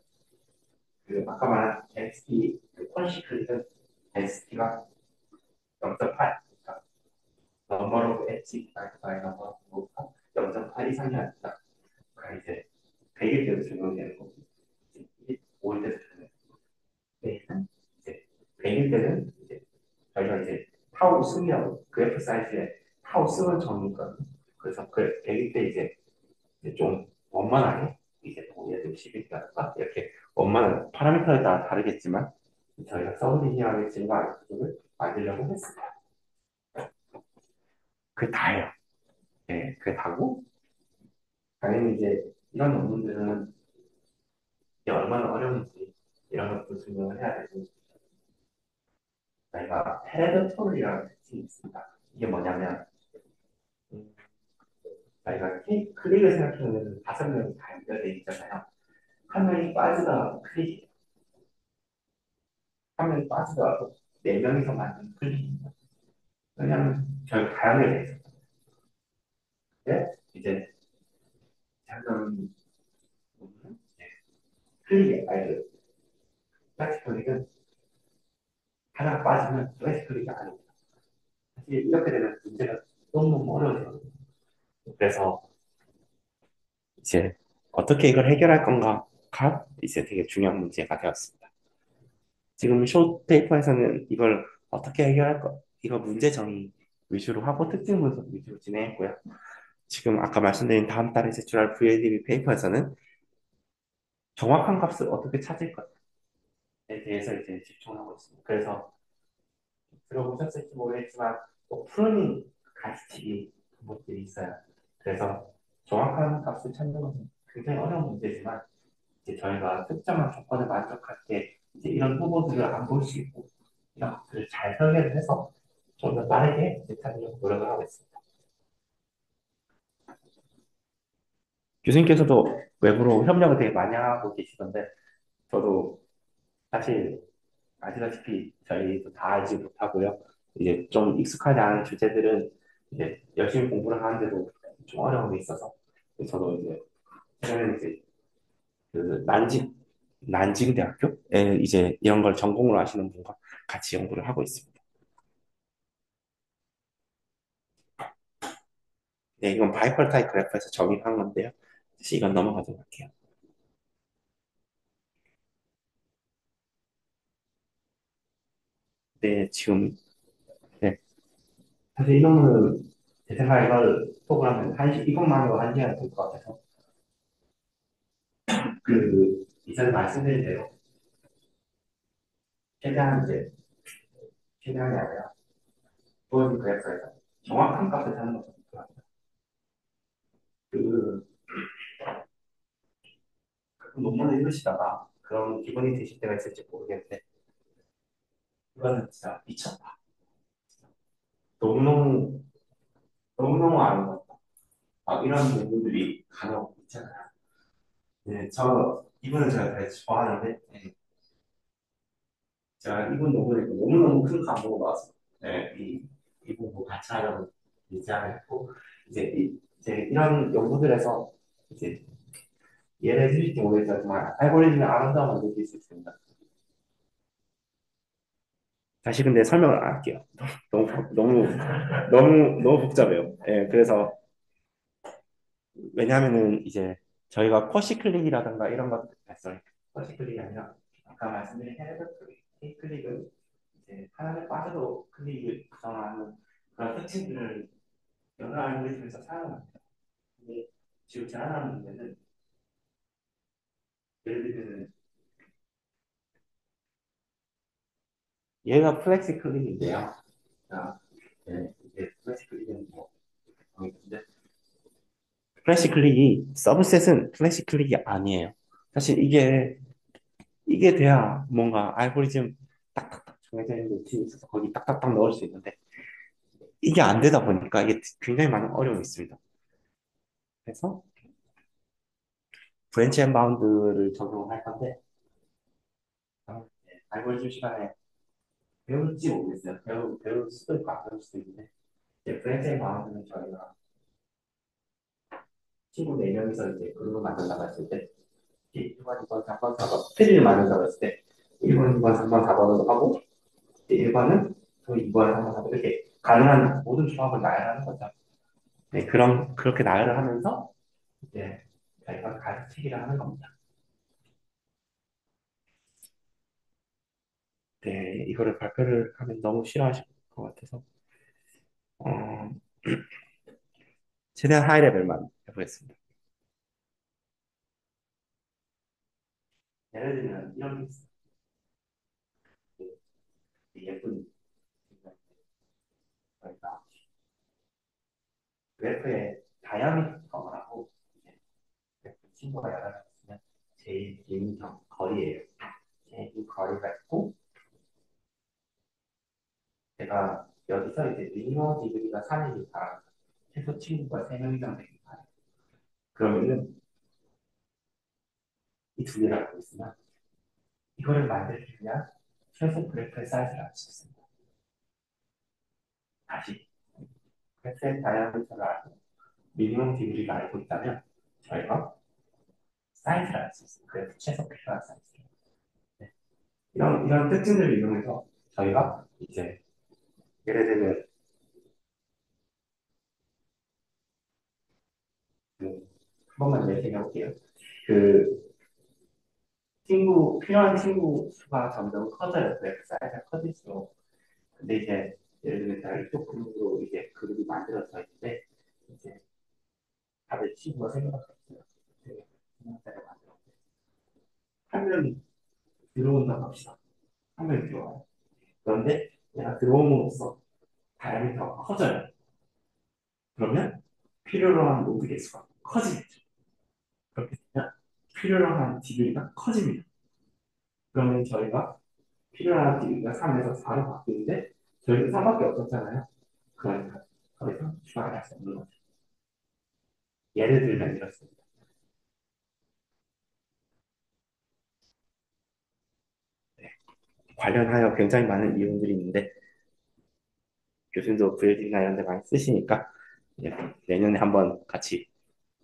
그 아까 말한 XP 그 펀시 클릭은 XP가 0.8 그러니까 넘버 오브 엣지 바이 넘버 오브 0.8 이상이 아니다. 그러니까 이제 100일 때도 적용되는 거고 5일 때도 적용되는 거고 때는 이제 100일 때는 이제 저희가 이제 타우 승이라고 그래프 사이트에 타우 승을 정의거든요. 그래서 그 100일 때 이제 좀 원만하게 이제 뭐 예를 들면 10일이라든가 이렇게 원만한 파라미터에 따라 다르겠지만 저희가 서브리니어하게 증가하는 구조를 만들려고 했습니다. 그게 다예요. 네, 그게 다고 당연히 이제 이런 논문들은 이게 얼마나 어려운지 이런 것도 증명을 해야 되고 저희가 헤레드토리라는 특징이 있습니다. 이게 뭐냐면 음, 저희가 클릭을 생각해보면 5명이 다 연결되어 있잖아요. 한 명이 빠지더라도 클릭, 한 명이 빠지더라도 4명이서 만든 클릭입니다. 왜냐하면 저희가 다양하게 돼 있어요. 근데 이제 방금 클릭이 아니 그 플라스틱 클릭은 하나 빠지면 플라스틱 클릭이 아닙니다. 사실 이렇게 되면 문제가 너무 어려워요. 그래서 이제 어떻게 이걸 해결할 건가가 이제 되게 중요한 문제가 되었습니다. 지금 쇼 페이퍼에서는 이걸 어떻게 해결할 거, 이거 문제 정의 위주로 하고 특징 분석 위주로 진행했고요. 지금 아까 말씀드린 다음 달에 제출할 VLDB 페이퍼에서는 정확한 값을 어떻게 찾을 것에 대해서 이제 집중하고 있습니다. 그래서 들어보셨을지 모르겠지만 또 프로닝 가스틱이 것들이 있어요. 그래서 정확한 값을 찾는 것은 굉장히 어려운 문제지만 이제 저희가 특정한 조건을 만족할 때 이제 이런 후보들을 안 볼 수 있고 이런 것들을 잘 설계를 해서 좀 더 빠르게 이제 찾으려고 노력을 하고 있습니다. 교수님께서도 외부로 협력을 되게 많이 하고 계시던데 저도 사실 아시다시피 저희도 다 알지 못하고요. 이제 좀 익숙하지 않은 주제들은 이제 열심히 공부를 하는데도 좀 어려운 게 있어서 저도 이제 최근에 이제 그 난징 대학교에 이제 이런 걸 전공으로 하시는 분과 같이 연구를 하고 있습니다. 네, 이건 바이펄타입 그래프에서 적용한 건데요. 다시 이건 넘어가도록 할게요. 네, 지금 네. 사실 이거는 제 생각에 이걸 톡을 하면 이것만으로 한 시간 될 것 같아서 그 이전에 말씀드린 대로 최대한 이제 최대한이 아니라 주어진 그래프에서 정확한 값을 찾는 것이 필요합니다. 그, 그 논문을 읽으시다가 그런 기분이 드실 때가 있을지 모르겠는데 이거는 진짜 미쳤다. 너무너무 너무너무 아름답다. 아, 이런 논문들이 간혹 있잖아요. 네, 이분은 제가 되게 좋아하는데 네, 제가 이분 논문에 너무너무 큰 감동을 받았어요. 네, 이분 뭐 같이 하려고 제안을 했고 이제 이런 연구들에서 이제 예를 해주실지 모르겠지만 정말 알고리즘의 아름다움을 느낄 수 있습니다. 다시 근데 설명을 안 할게요. 너무 너무 복잡해요. 예, 그래서 왜냐하면은 이제 저희가 쿼시 클릭이라든가 이런 것들 sorry, 쿼시 클릭이 아니라 아까 말씀드린 헤드 클릭, K 클릭은 이제 하나에 빠져도 클릭을 구성하는 그런 특징들을 여러 알고리즘에서 사용합니다. 지금 제안하는 문제는 예를 들면 얘가 플렉시 클릭인데요. 자, 네, 이게 플렉시 클릭은 뭐 근데 플래시 클릭이 서브셋은 플래시 클릭이 아니에요. 사실 이게 돼야 뭔가 알고리즘 딱딱딱 정해져 있는 루틴이 있어서 거기 딱딱딱 넣을 수 있는데 이게 안 되다 보니까 이게 굉장히 많은 어려움이 있습니다. 그래서 브랜치 앤 바운드를 적용할 건데 알고리즘 시간에 배울지 모르겠어요. 배울 수도 있고 안 배울 수도 있는데 이제 브랜치 앤 바운드는 저희가 친구 4명이서 이제 그룹을 만든다고 했을 때 1번, 2번, 3번, 4번 트리를 만든다고 했을 때 1번, 2번, 3번, 4번으로 하고 1번은 또 2번을 한번 하고 이렇게 가능한 모든 조합을 나열하는 거죠. 네, 그렇게 나열을 하면서 이제 저희가 가르치기를 하는 겁니다. 네, 이거를 발표를 하면 너무 싫어하실 것 같아서 어, 최대한 하이 레벨만 해보겠습니다. 예를 들면 이런 게 있어요. 그 예쁜 저희가 그래프의 다이아미터라고 그래프 친구가 여러 개 있으면 제일 긴 거리예요. 제일 긴 거리가 있고 제가 여기서 이제 미니멈 디그리가 3이니까 최소 친구가 3명 이상 되니까 그러면은 이 두 개를 알고 있으면 이거를 만들기 위한 최소 그래프의 사이즈를 알 수 있습니다. 다시 그래프의 다이아미터를 알고 미니멈 디그리가 알고 있다면 저희가 사이즈를 알 수 있습니다. 그래프 최소 필요한 사이즈. 네. 이런 특징들을 이용해서 저희가 이제 예를 들면 한 번만 얘기해 볼게요. 그 필요한 친구 수가 점점 커져요. 그래프 사이즈가 커질수록. 근데 이제 예를 들면 제가 이쪽 그룹으로 이제 그룹이 만들어져 있는데 이제 다들 친구가 생각밖에 없어요. 되게 생각자를 만들었는데 한 명이 들어온다고 합시다. 한 명이 들어와요. 그런데 내가 들어옴으로써 다이아미터가 커져요. 그러면 필요로 하는 노드 개수가 커지겠죠. 그렇게 되면 필요로 하는 디그리가 커집니다. 그러면 저희가 필요로 하는 디그리가 3에서 4로 바뀌는데 저희는 3밖에 없었잖아요. 그러니까 더 이상 추가를 할 수 없는 거죠. 예를 들면 이렇습니다. 네. 관련하여 굉장히 많은 이론들이 있는데 교수님도 VLD나 이런 데 많이 쓰시니까 예, 내년에 한번 같이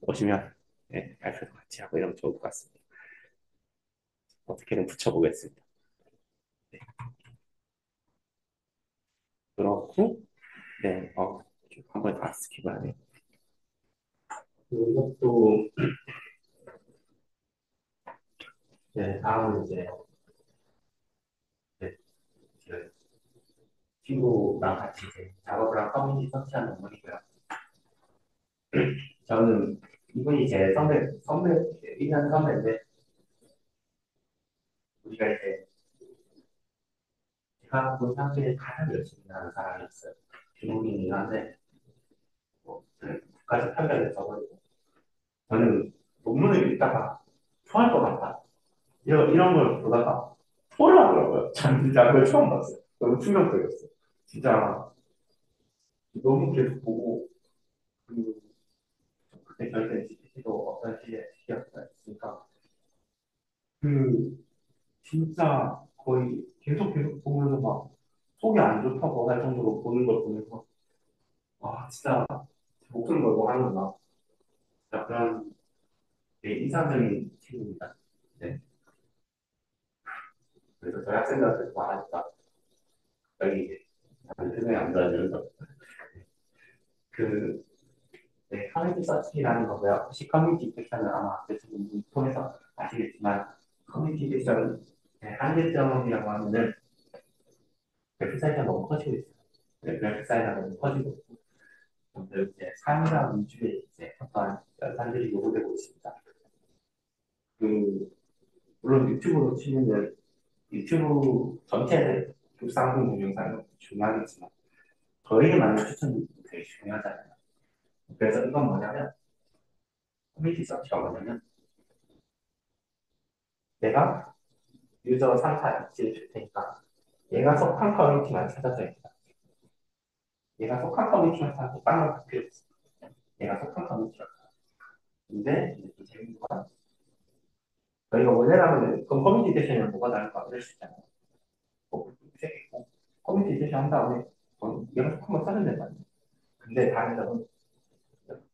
오시면 예, 발표도 같이 하고 이러면 좋을 것 같습니다. 어떻게든 붙여보겠습니다. 네, 그렇고 네, 한번 다 스킵하네. 이것도 네, 다음은 이제 네, 그 친구랑 같이 이제 작업을 한 커뮤니티 서치하는 분이고요. 저는 이분이 제 선배, 1년 선배인데 우리가 이제 제가 본 상태에 가장 열심히 하는 사람이었어요. 중국인이긴 한데 뭐, 국가적 편견을 써버리고 저는 논문을 읽다가 토할 것 같다. 이런 걸 보다가 토를 하더라고요. 저는 진짜 그걸 처음 봤어요. 너무 충격적이었어요. 진짜 너무 계속 보고 그 그때 결국에 GPT도 어떤 시기였으니까 그 진짜 거의 계속 보면서 막 속이 안 좋다고 할 정도로 보는 걸 보면서 와 진짜 목숨 걸고 하는구나. 진짜 그런 되게 인상적인 친구입니다. 네. 그래서 저희 학생들한테 말하니까 여기 생각이 안 나는 그 네, 커뮤니티 서칭이라는 거고요. 혹시 커뮤니티 섹션을 아마 대부분 통해서 아시겠지만 커뮤니티 섹션 한계점이라고 하면은 웹사이트가 너무 커지고 있어요. 웹사이트가 너무 커지고 있고 좀더 이제 사용자 위주의 이제 어떠한 연산들이 요구되고 있습니다. 그, 물론 유튜브로 치면은 유튜브 전체 쌍방 동영상은 중요하겠지만 저에게 맞는 추천이 되게 중요하잖아요. 그래서 이건 뭐냐면 커뮤니티 서치가 뭐냐면 내가 유저 3사 입지를 줄 테니까 얘가 속한 커뮤니티만 찾아줘야 된다. 얘가 속한 커뮤니티만 찾아도 딴건 필요 없어. 얘가 속한 커뮤니티가. 근데 이제 또 재밌는 건 저희가 원래라면 그럼 커뮤니티 세션이면 뭐가 다를까 이럴 수 있잖아요. 뭐, 뭐, 커뮤니티 세션 한 다음에 얘가 속한 거 찾으면 된다. 근데 다른 점은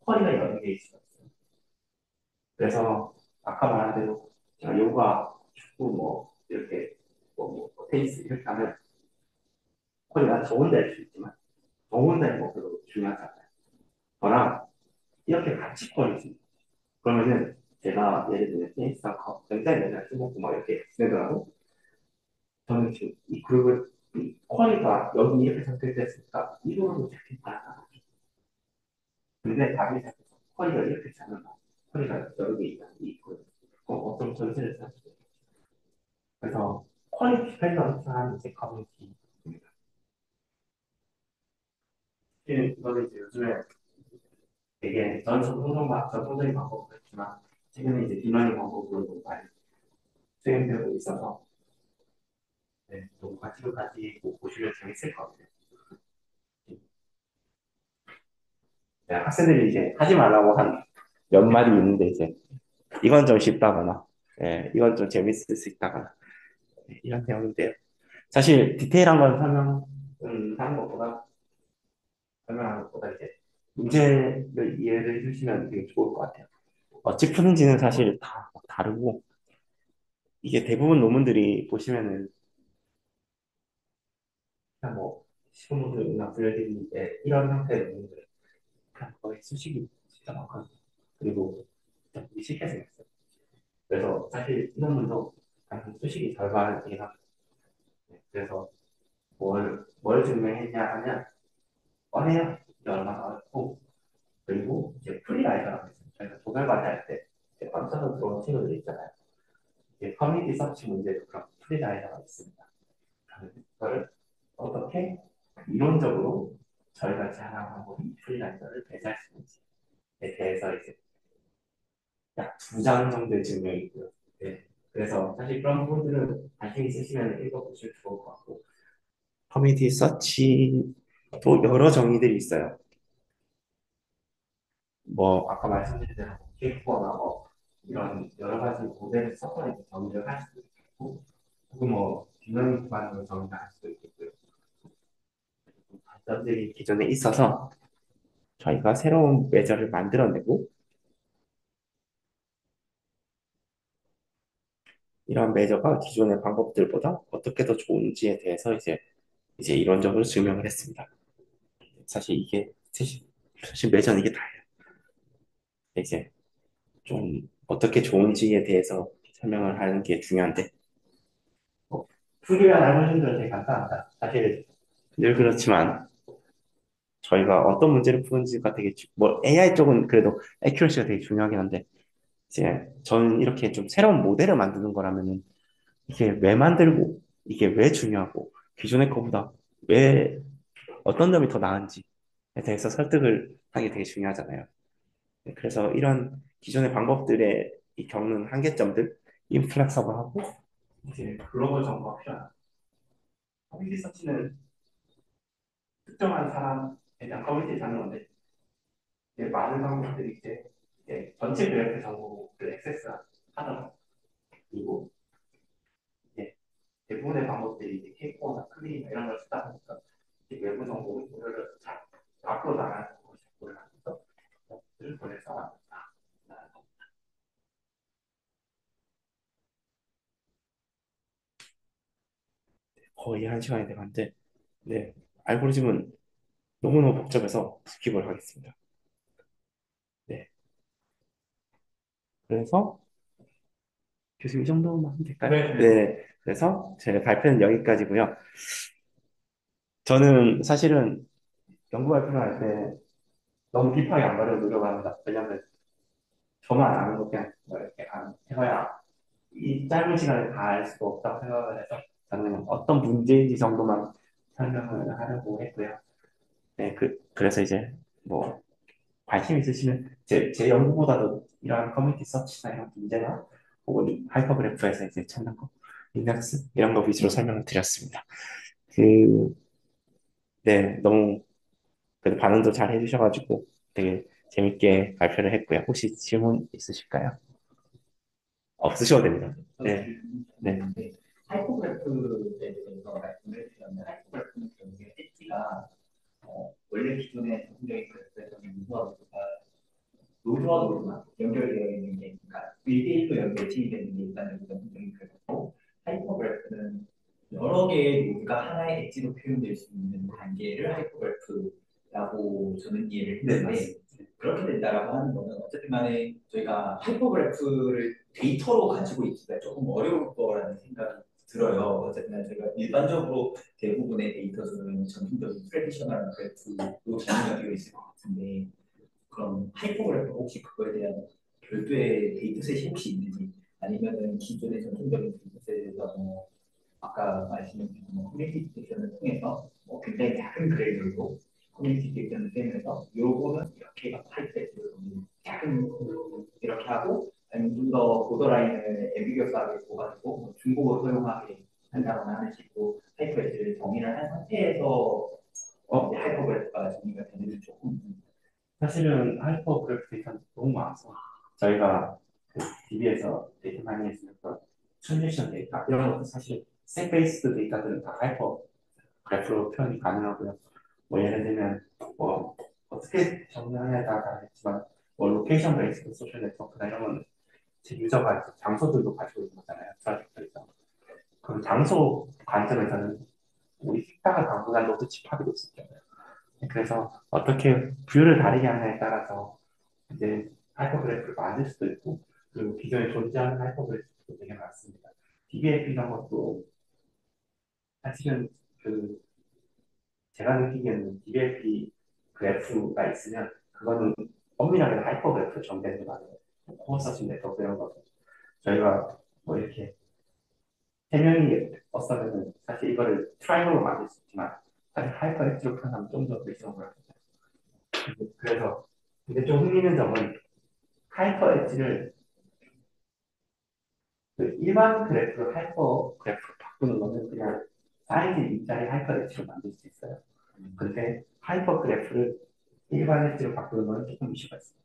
허리가 여러 개 있어요. 그래서 아까 말한 대로 제가 요가, 축구 뭐 이렇게 뭐 테니스 이렇게 하면 허리가 좋은 데일 수 있지만 좋은 데는 뭐 별로 중요하지 않아요. 저랑 이렇게 같이 콜이지. 그러면은 제가 예를 들면 테니스랑 굉장히 맨날 쓰고 막 이렇게 지내더라도 저는 지금 이 그룹을 이 퀄리가 여기 이렇게 선택됐으니까 이걸로 잡힌 거야. 근데 답이 잡혀서 퀄리가 이렇게 잡는 거. 퀄리가 여러 개 있다. 이 퀄리. 어떤 전체를 찾죠. 그래서 퀄리티 밸런스한 이제 커뮤니티입니다. 이거는 이제 요즘에 되게 전통적인 방법도 있지만 최근에 이제 디너닝 방법으로도 많이 수행되고 있어서 네, 좀 관심을 가지고 보시면 재밌을 것 같아요. 네, 학생들이 이제 하지 말라고 한 몇 마디 있는데 이제 이건 좀 쉽다거나 예, 이건 좀 재밌을 수 있다거나 네, 이런 내용인데요. 사실 디테일한 건 하는 것보다 설명하는 것보다 이제 문제를 이해를 해주시면 되게 좋을 것 같아요. 어찌 푸는지는 사실 다 다르고 이게 대부분 논문들이 보시면은 그냥 뭐 시험문제나 불려드리는데 이런 형태의 논문들 그냥 거의 수식이 진짜 많거든요. 그리고 진짜 보기 쉽게 생겼어요. 그래서 사실 이 논문도 한 수식이 절반이긴 합니다. 네, 그래서 뭘 증명했냐 하면 뻔해요. 이게 얼마나 어렵고 그리고 이제 프리라이터라고 했어요. 저희가 조별과제 할때 감사로 들어온 친구들 있잖아요. 이제 커뮤니티 서치 문제도 그런 프리라이터가 있습니다. 그걸 어떻게 이론적으로 저희가 제안한 방법이 프리랜서를 배제할 수 있는지에 대해서 이제 약 두 장 정도의 증명이 있고요. 네. 그래서 사실 그런 부분들은 관심 있으시면 읽어보시면 좋을 것 같고 커뮤니티 서치도 여러 정의들이 있어요. 뭐 아까 말씀드린 대로 K4나 뭐 이런 여러 가지 모델을 써서 이제 정의를 할 수도 있고 혹은 뭐 균형 기반으로 정의를 할 수도 있고요. 단점들이 기존에 있어서 저희가 새로운 매저를 만들어내고 이러한 매저가 기존의 방법들보다 어떻게 더 좋은지에 대해서 이제 이론적으로 증명을 했습니다. 사실 사실 매저는 이게 다예요. 이제 좀 어떻게 좋은지에 대해서 설명을 하는 게 중요한데 뭐, 풀이한 알고리즘들은 되게 간단합니다. 사실 늘 그렇지만 저희가 어떤 문제를 푸는지가 되게 뭐 AI 쪽은 그래도 애큐러시가 되게 중요하긴 한데 이제 저는 이렇게 좀 새로운 모델을 만드는 거라면은 이게 왜 만들고 이게 왜 중요하고 기존의 거보다 왜 어떤 점이 더 나은지에 대해서 설득을 하는 게 되게 중요하잖아요. 네, 그래서 이런 기존의 방법들의 이 겪는 한계점들 인플렉서블하고 이제 글로벌 정보가 필요하다. 커뮤니티 서치는 특정한 사람에 대한 커뮤니티를 찾는 건데 이제 많은 방법들이 이제 전체 그래프 정보를 액세스 하더라고요. 그리고 이제 대부분의 방법들이 이제 K4나 클리나 이런 걸 쓰다 보니까 이제 외부 정보를 잘 앞으로 나가는 것이 몰라서 를 보내서 거의 한 시간이 돼가는데 네 알고리즘은 너무너무 복잡해서 스킵을 하겠습니다. 네 그래서 교수님 이 정도만 하면 될까요? 네 그래서 제 발표는 여기까지고요. 저는 사실은 연구 발표를 할 때 너무 딥하게 안 가려고 노력합니다. 왜냐면 저만 아는 거 그냥 뭐 이렇게 안 해봐야 이 짧은 시간에 다 알 수가 없다고 생각을 해서 저는 어떤 문제인지 정도만 설명을 하려고 했고요. 네, 그래서 이제 뭐 관심 있으시면 제 연구보다도 이런 커뮤니티 서치나 이런 문제나 혹은 하이퍼그래프에서 이제 찾는 거, 인덱스 이런 거 위주로 설명을 드렸습니다. 그, 네, 너무 그래도 반응도 잘 해주셔가지고 되게 재밌게 발표를 했고요. 혹시 질문 있으실까요? 없으셔도 됩니다. 네, 네, 네. 하이퍼그래프에 대해서 말씀을 해주셨는데 하이퍼그래프는 결국에 엣지가 원래 기존의 전통적인 그래프에서는 노드와 노드만 연결되어 있는 게 그러니까 1대1로 매칭이 되는 게 일단 전통적인 그래프고 하이퍼그래프는 여러 개의 노드가 하나의 엣지로 표현될 수 있는 단계를 하이퍼그래프라고 저는 이해를 네, 했는데 맞습니다. 그렇게 된다라고 하는 거는 어쨌든 간에 저희가 하이퍼그래프를 데이터로 가지고 있기가 조금 어려울 거라는 생각이 들어요. 어쨌든 간에 저희가 일반적으로 대부분의 데이터들은 전통적인 트레디셔널 그래프로 정의가 되어 있을 것 같은데 그럼 하이퍼그래프 혹시 그거에 대한 별도의 데이터셋이 혹시 있는지 아니면은 기존의 전통적인 데이터셋에서 아까 말씀해주신 커뮤니티 디텍션을 통해서 굉장히 작은 그래프로 커뮤니티 디텍션을 통해서 요거는 이렇게 하이텍스로 작은 이렇게 하고 아니면 좀 더 보더라인을 앰비겨스하게 줘가지고 중국어로 사용하게 한다거나 하는 식으로 하이퍼엑스를 정의를 한 상태에서 하이퍼그래프가 정의가 되는지 조금 사실은 하이퍼그래프 데이터는 너무 많아서 저희가 그 DB에서 데이터 많이 했으면 트랜지션 데이터 이런 것도 사실 셋 베이스드 데이터들은 다 하이퍼 그래프로 표현이 가능하고요. 뭐 예를 들면 뭐 어떻게 정의하냐에 따라 다르겠지만 뭐 로케이션 베이스드 소셜 네트워크나 이런 건 제 유저가 이제 장소들도 가지고 있는 거잖아요. 트래픽에서. 그럼 장소 관점에서는 우리 식당을 방문한 로드 집합이 있었잖아요. 그래서 어떻게 뷰를 다르게 하냐에 따라서 이제 하이퍼그래프를 만들 수도 있고 그리고 기존에 존재하는 하이퍼그래프도 되게 많습니다. DBF 이런 것도 사실은 그 제가 느끼기에는 DBFP 그래프가 있으면 그거는 엄밀하게 하이퍼 그래프 정되는 거 아니에요. 코어 서치 네트워크 이런 거 저희가 뭐 이렇게 세 명이 썼으면 사실 이거를 트라이앵글로 만들 수 있지만 사실 하이퍼 엣지로 표현하면 좀 더 리저블 합니다. 그래서 근데 좀 흥미있는 점은 하이퍼 엣지를 그 일반 그래프를 하이퍼 그래프로 바꾸는 거는 그냥 사이즈 2짜리 하이퍼 엣지로 만들 수 있어요. 근데 하이퍼 그래프를 일반 엣지로 바꾸는 거는 조금 이슈가 있어요.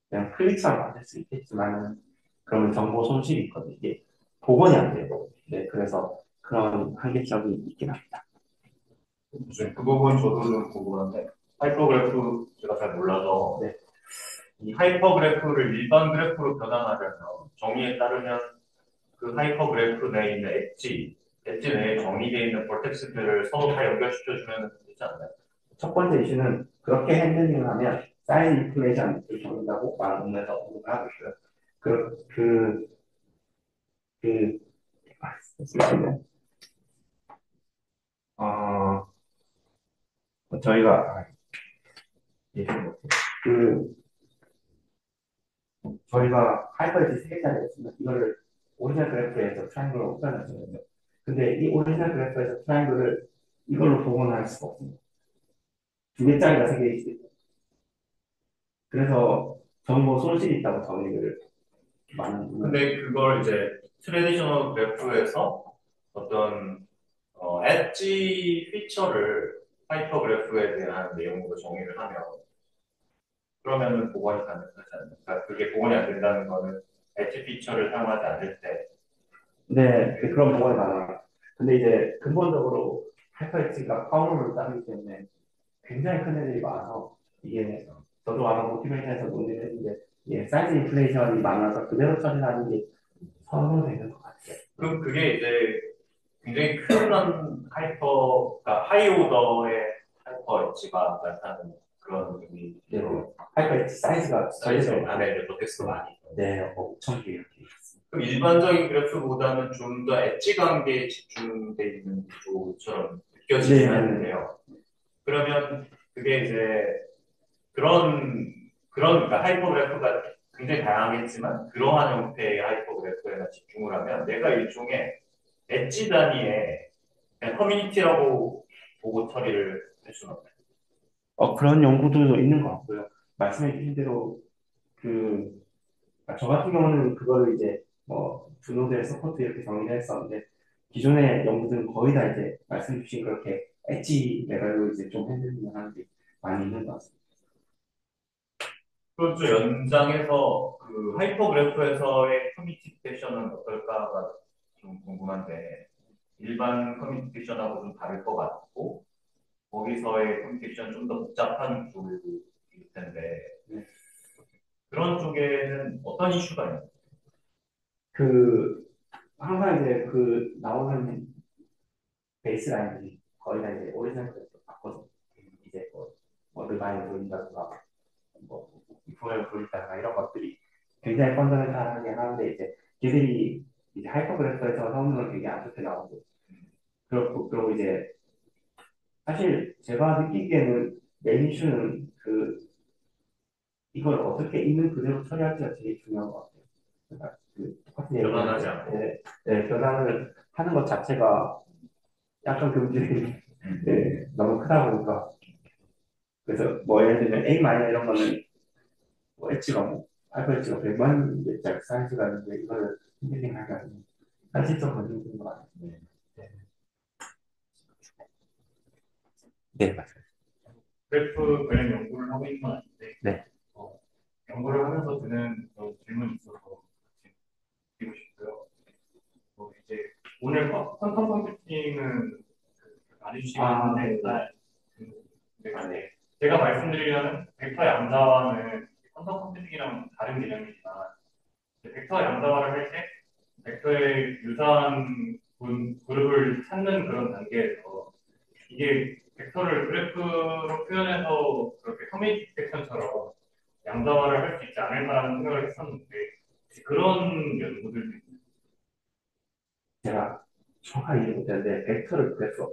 그냥 클릭처럼 만들 수 있겠지만 그러면 정보 손실이 있거든요. 이게 복원이 안 돼요. 네, 그래서 그런 한계점이 있긴 합니다. 무슨 그 부분 저도 좀 궁금한데 하이퍼그래프 제가 잘 몰라서 네, 이 하이퍼그래프를 일반 그래프로 변환하려면 정의에 따르면 그 하이퍼그래프 내에 있는 엣지 내에 정의되어 있는 버텍스들을 서로 다 연결시켜주면 되지 않나요? 첫 번째 이슈는 그렇게 핸들링을 하면 사이즈 인플레이션을 적는다고 말하면서 언급을 하고 있어요. 그, 그, 그, 잠시만요. 어, 저희가, 그, 저희가 하이퍼에지 3개짜리 있으면 이거를 오리지널 그래프에서 트라이앵글로 표현하거든요. 근데 이 오리지널 그래프에서 트라이앵글을 이걸로 복원할 수가 없습니다. 2개짜리가 3개 있어요. 그래서 정보 손실이 있다고 정의를 많은 근데 그걸 이제 트레디셔널 그래프에서 어떤 엣지 피처를 하이퍼그래프에 대한 내용으로 정의를 하면 그러면은 복원이 가능하지 않나요? 그러니까 그게 복원이 안 된다는 거는 엣지 피처를 사용하지 않을 때 네, 그런 복원이 가능해요. 근데 이제 근본적으로 하이퍼엑스가 파워를 따르기 때문에 굉장히 큰 애들이 많아서 이게 저도 아마 모티베이션에서 논의를 했는데 이게 사이즈 인플레이션이 많아서 그대로 처리하는 게 선호되는 것 같아요. 그게 이제 굉장히 큰 하이퍼가 하이 오더의 하이퍼 엣지가 나타나는 그런 네, 의미로 하이퍼엑스 사이즈가 사이즈 안에 이제 버텍스가 많이 네, 엄청 길게 있습니다. 그럼 일반적인 그래프보다는 좀 더 엣지 관계에 집중돼 있는 구조처럼 네, 느껴지긴 네, 네. 하는데요. 그러면 그게 이제 그러니까 하이퍼그래프가 굉장히 다양하겠지만 그러한 형태의 하이퍼그래프에만 집중을 하면 내가 일종의 엣지 단위의 그냥 커뮤니티라고 보고 처리를 할 수는 없나요? 그런 연구도 있는 것 같고요. 말씀해 주신 대로 그, 저 같은 경우는 그거를 이제 두 노드의 서포트 이렇게 정의를 했었는데, 기존의 연구들은 거의 다 이제 말씀 주신 그렇게 엣지 레벨로 이제 좀 핸들링을 하는 게 많이 있는 것 같습니다. 그렇죠. 연장해서 그 하이퍼그래프에서의 커뮤니케이션은 어떨까가 좀 궁금한데 일반 커뮤니케이션하고 좀 다를 것 같고 거기서의 커뮤니케이션 좀 더 복잡한 쪽일 텐데 네. 그런 쪽에는 어떤 이슈가 있나요? 그, 항상 이제 그 나오는 베이스라인이 거의 다 이제 오리지널 그래프 바꿔서 이제 르바인 돌린다든가 이프를 돌린다든가 이런 것들이 굉장히 펀더멘탈하게 하는데, 이제 걔들이 이제 하이퍼그래프에서 성능은 되게 안 좋게 나오고, 그리고 이제 사실 제가 느끼기에는 메인 이슈는 이걸 어떻게 있는 그대로 처리할지가 되게 중요한 것 같아요. 그러니까 똑같은 예를 변환하지 들면 않고. 변환을 하는 것 자체가 약간 금질이 너무 크다 보니까, 그래서 예를 들면 A 마이너 이런 거는 엣지가 알파 엣지가 100만 개짜리 사이즈가 있는데, 이거를 힌딩 하기는 현실적으로 힘든 것 같아요. 네, 네, 맞아요. 그래프 관련 연구를 하고 있는 건 아닌데 네. 어, 연구를 하면서 드는 질문이 있어서 같이 드리고 싶고요. 이제 오늘 퀀텀 컴퓨팅은 안 해주시긴 했는데 네. 제가 말씀드리려는 벡터 양자화는 퀀텀 컴퓨팅이랑 다른 개념이지만 벡터 양자화를 할 때 벡터의 유사한 그룹을 찾는 그런 단계에서 이게 벡터를 그래프로 표현해서 그렇게 커뮤니케이션처럼 양자화를 할 수 있지 않을까라는 생각을 했었는데 그런 연구들도 있어요. 제가 정확하게 이해 못했는데, 벡터를 그래서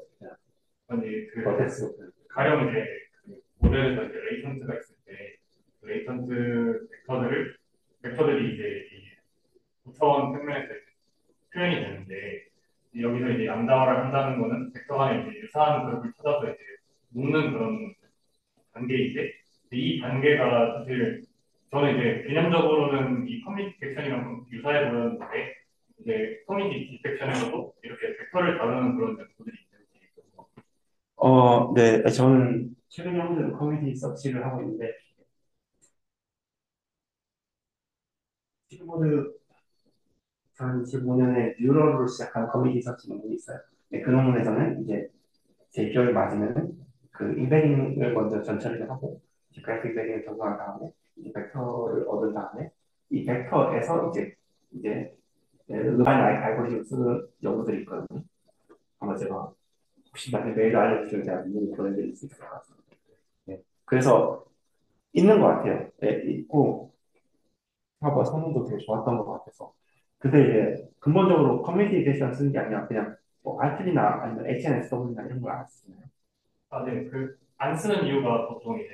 아니 버텍스로 가령 이제 그 모델에서 이제 레이턴트가 있을 때 레이턴트 벡터들이 이제 이 구차원 평면에서 표현이 되는데 여기서 이제 양자화를 한다는 거는 벡터 간에 이제 유사한 그룹을 찾아서 이제 묶는 그런 단계인데 이 단계가 사실 저는 이제 개념적으로는 이 커뮤니케이션이랑 좀 유사해 보였는데 이제 커뮤니티 디텍션에서도 이렇게 벡터를 다루는 그런 연구들이 있는지 네, 저는 최근 연구로 커뮤니티 서치를 하고 있는데, 스티브보드 2025년에 뉴럴로 시작한 커뮤니티 서치 논문이 있어요. 네, 그 논문에서는 이제 제 기억에 맞으면은 그 인베딩을 먼저 전처리를 하고, 이제 그래프 인베딩을 적용한 다음에 이제 벡터를 얻은 다음에 이 벡터에서 이제 루바인 알고리즘을 쓰는 연구들이 있거든요. 아마 제가 혹시 나중에 메일로 알려주시면 제가 문의 보내드릴 수 있을 것 같습니다. 네. 그래서 있는 것 같아요. 네, 있고 하버 성능도 되게 좋았던 것 같아서. 근데 이제 근본적으로 커뮤니티 데이션 쓰는 게 아니라 그냥 알틀이나 아니면 HNSW나 이런 걸 안 쓰나요? 아, 네, 그 안 쓰는 이유가 보통 이제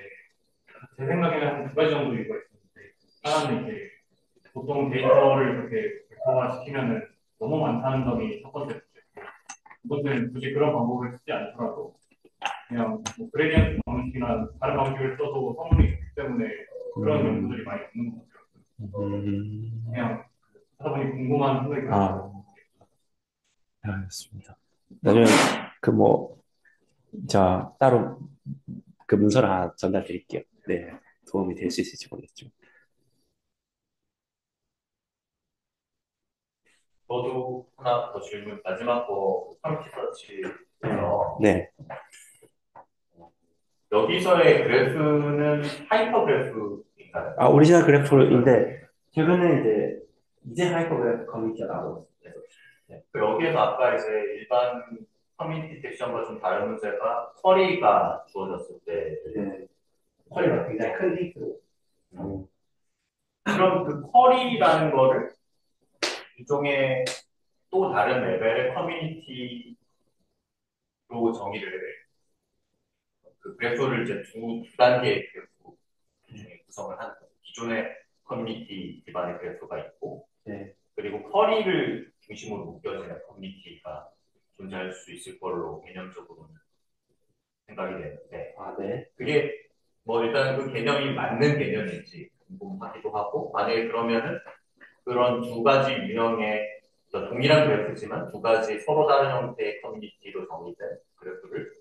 제 생각에는 한 두 가지 정도 이유가 있었는데 하나는 이제 보통 데이터를 그렇게 벡터화 시키면은 너무 많다는 점이 첫 번째 문제고 두 번째는 굳이 그런 방법을 쓰지 않더라도 그냥 뭐 그레디언트 방식이나 다른 방식을 써도 성능이 좋기 때문에 그런 음, 연구들이 많이 있는 것 같아요. 음, 그냥 하다 보니 궁금한 생각이 아, 들었어요. 알겠습니다. 나중에 그 따로 그 문서를 하나 전달 드릴게요. 네, 도움이 될 수 있을지 모르겠죠. 저도 하나 더 질문 마지막 거 커뮤니티 서치에서 네. 여기서의 그래프는 하이퍼 그래프인가요? 오리지널 그래프인데, 최근에 이제 하이퍼 그래프 커뮤니티가 나오고 있어요. 네. 여기에서 아까 이제 일반 커뮤니티 섹션과 좀 다른 문제가 쿼리가 주어졌을 때 네. 퀄리티가 굉장히 큰 힌트로. 그럼 그 쿼리라는 거를 일종의 또 다른 레벨의 커뮤니티로 정의를 그 그래프를 이제 두 단계의 그래프 구성을 하는 거죠. 기존의 커뮤니티 기반의 그래프가 있고, 네. 그리고 쿼리를 중심으로 묶여지는 커뮤니티가 존재할 수 있을 걸로 개념적으로는 생각이 되는데, 아, 네. 그게 뭐 일단 그 개념이 맞는 개념인지 궁금하기도 하고, 만약에 그러면은 그런 두 가지 유형의 동일한 그래프지만 두 가지 서로 다른 형태의 커뮤니티로 정의된 그래프를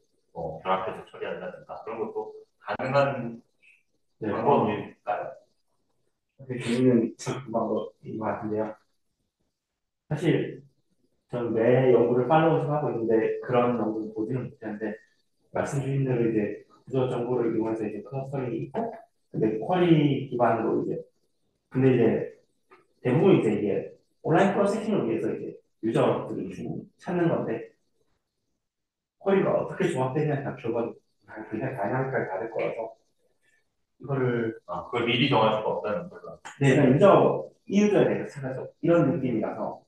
결합해서 처리한다든가 그런 것도 가능한 네. 방법일까요? 되게 재밌는 방법인 것 같은데요. 사실 저는 매 연구를 팔로우를 하고 있는데 그런 연구를 보지는 못했는데 말씀 주신 대로 이제 구조 정보를 이용해서 이제 클러스터링이 있고 근데 쿼리 기반으로 이제 근데 이제 대부분 이제 이게 온라인 프로세싱을 위해서 이제 유저들이 주로 찾는 건데 쿼리가 어떻게 조합되냐에 따라 결과가 굉장히 다이나믹하게 다를 거라서 이거를 그걸 미리 정할 수가 없다는 거죠. 네, 그냥 이 유저에 대해서 찾아서 이런 느낌이라서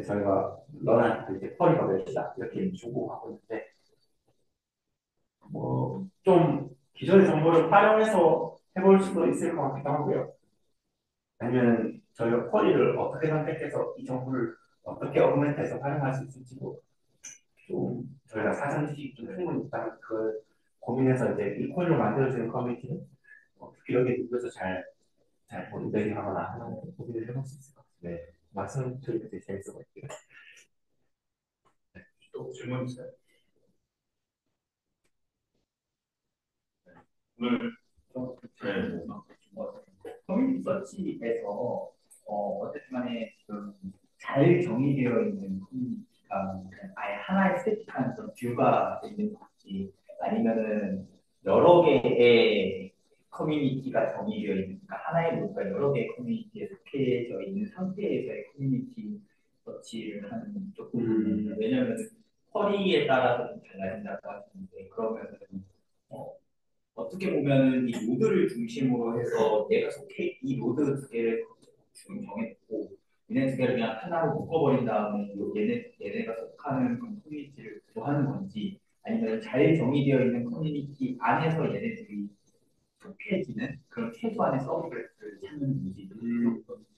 저희가 런한테 이제 쿼리가 몇이다 이렇게 주고 하고 있는데 뭐 좀 기존의 정보를 활용해서 해볼 수도 있을 것 같기도 하고요. 아니면 저희가 쿼리를 어떻게 선택해서 이 정보를 어떻게 어그멘트해서 활용할 수 있을지도 좀 저희가 사전 지식이 좀 충분히 있다면 그 고민해서 이제 이 쿼리를 만들어주는 커뮤니티는 이렇게 누려서 잘 모델링 하거나 하는 고민을 해볼 수 있을 것 같아요. 네. 말씀 드리면 되게 재밌어 보여요. 또 질문 있어요? 오늘 네. 커뮤니티 서치에서 어쨌든 간에 지금 잘 정의되어 있는 커뮤니티가 아예 하나의 스태틱한 그런 뷰가 있는 건지 아니면은 여러 개의 커뮤니티가 정의되어 있는 그러니까 하나의 뭔가 여러 개의 커뮤니티에 속해져 있는 상태에서의 커뮤니티 서치를 하는 쪽은 왜냐하면 쿼리에 따라서 좀 달라진다고 하시는데 그러면은 어, 어떻게 보면은 이 노드를 중심으로 해서 내가 속해 이 노드 두 개를 지금 정해놓고 얘네 두 개를 그냥 하나로 묶어버린 다음에 얘네가 속하는 그런 커뮤니티를 구조하는 건지 아니면 잘 정의되어 있는 커뮤니티 안에서 얘네들이 속해지는 그런 최소한의 서브그래프를 찾는 건지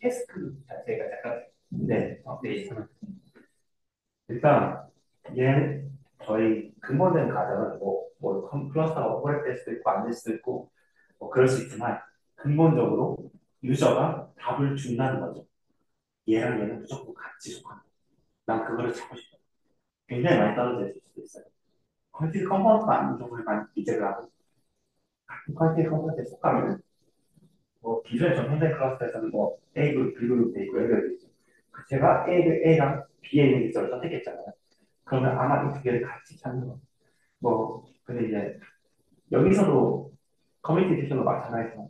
테스크 자체가 약간 네. 네, 일단 얘 저희 근본적인 가정은 클러스터가 오버랩될 수도 있고 안 될 수도 있고 뭐 그럴 수 있지만 근본적으로 유저가 답을 준다는 거죠. 얘랑 얘는 무조건 같이 속한다. 난 그거를 찾고 싶어. 굉장히 많이 떨어져 있을 수도 있어요. 퀄리티 컴포넌트가 아닌 경우에만 기재를 하고 같은 퀄리티 컴포넌트에 속하면 뭐 기존의 전통된 클러스터에서는 뭐 A 그룹, B 그룹 돼 있고 연결돼 있죠. 제가 A랑 B에 있는 기저를 선택했잖아요. 그러면 아마 이 두 개를 같이 찾는 거. 근데 이제 여기서도 커뮤니티 디션도 마찬가지지만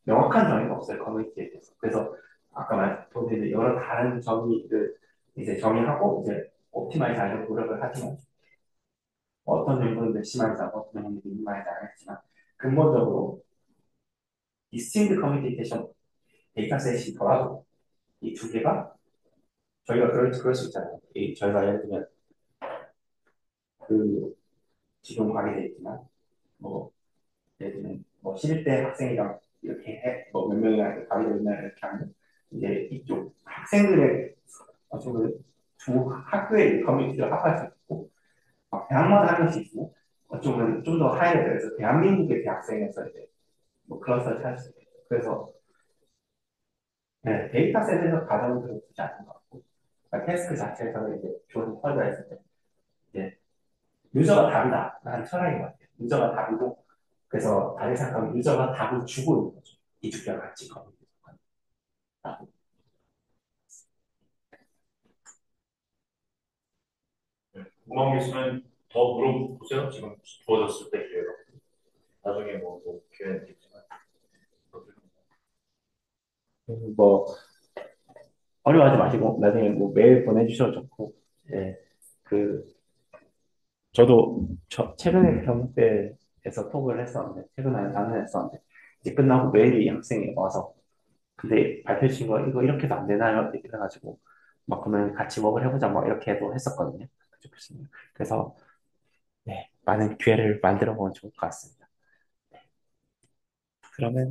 명확한 정의가 없어요, 커뮤니티에 대해서. 그래서 아까 말씀드린 이제 여러 다른 정의를 이제 정의하고 이제 옵티마이즈 하려고 노력을 하지만 어떤 정보는 맥시마이즈 하고 어떤 정보는 미니마이즈 안 했지만 근본적으로 디스팅드 커뮤니케이션 데이터셋이더라도 이 두 개가 저희가 그럴 수 있잖아요. 저희가 예를 들면 그 지금 가게 돼 있지만 뭐 예를 들면 뭐 11대 학생이랑 이렇게 뭐 몇 명이랑 가게 되면 이렇게 하면 이제 이쪽 학생들의 두 학교의 커뮤니티를 합할 수 있고 대학마다 한 명씩 있고 어쩌면 좀 더 하이레벨에서 대한민국의 대학생에서 이제 뭐 클러스를 찾을 수 있겠죠. 그래서 네, 데이터셋에서 가정은 그렇지 않은 것 같고 그러니까 태스크 자체에서는 이제 좋은 퀄리가 있을 때 이제 유저가 답이다 라는 철학인 것 같아요. 유저가 답이고 그래서 다시 생각하면 유저가 답을 주고 있는 거죠. 이 두 개가 같이 커뮤니티 궁금한 게 있으면 더 물어보세요. 지금 주어졌을 때 기회가. 나중에 뭐 기회는 있겠지만. 뭐 어려워하지 마시고 나중에 뭐 메일 보내주셔도 좋고 예, 그 저도 최근에 경북대에서 톡을 했었는데 최근 아니 작년에 했었는데 이제 끝나고 메일이 이 학생이 와서 근데 발표 친거 이거 이렇게도 안 되나요? 이렇게 해가지고 막 그러면 같이 먹을 해보자 뭐 이렇게도 했었거든요. 그쪽 교수님. 그래서 네, 많은 기회를 만들어 보면 좋을 것 같습니다. 그러면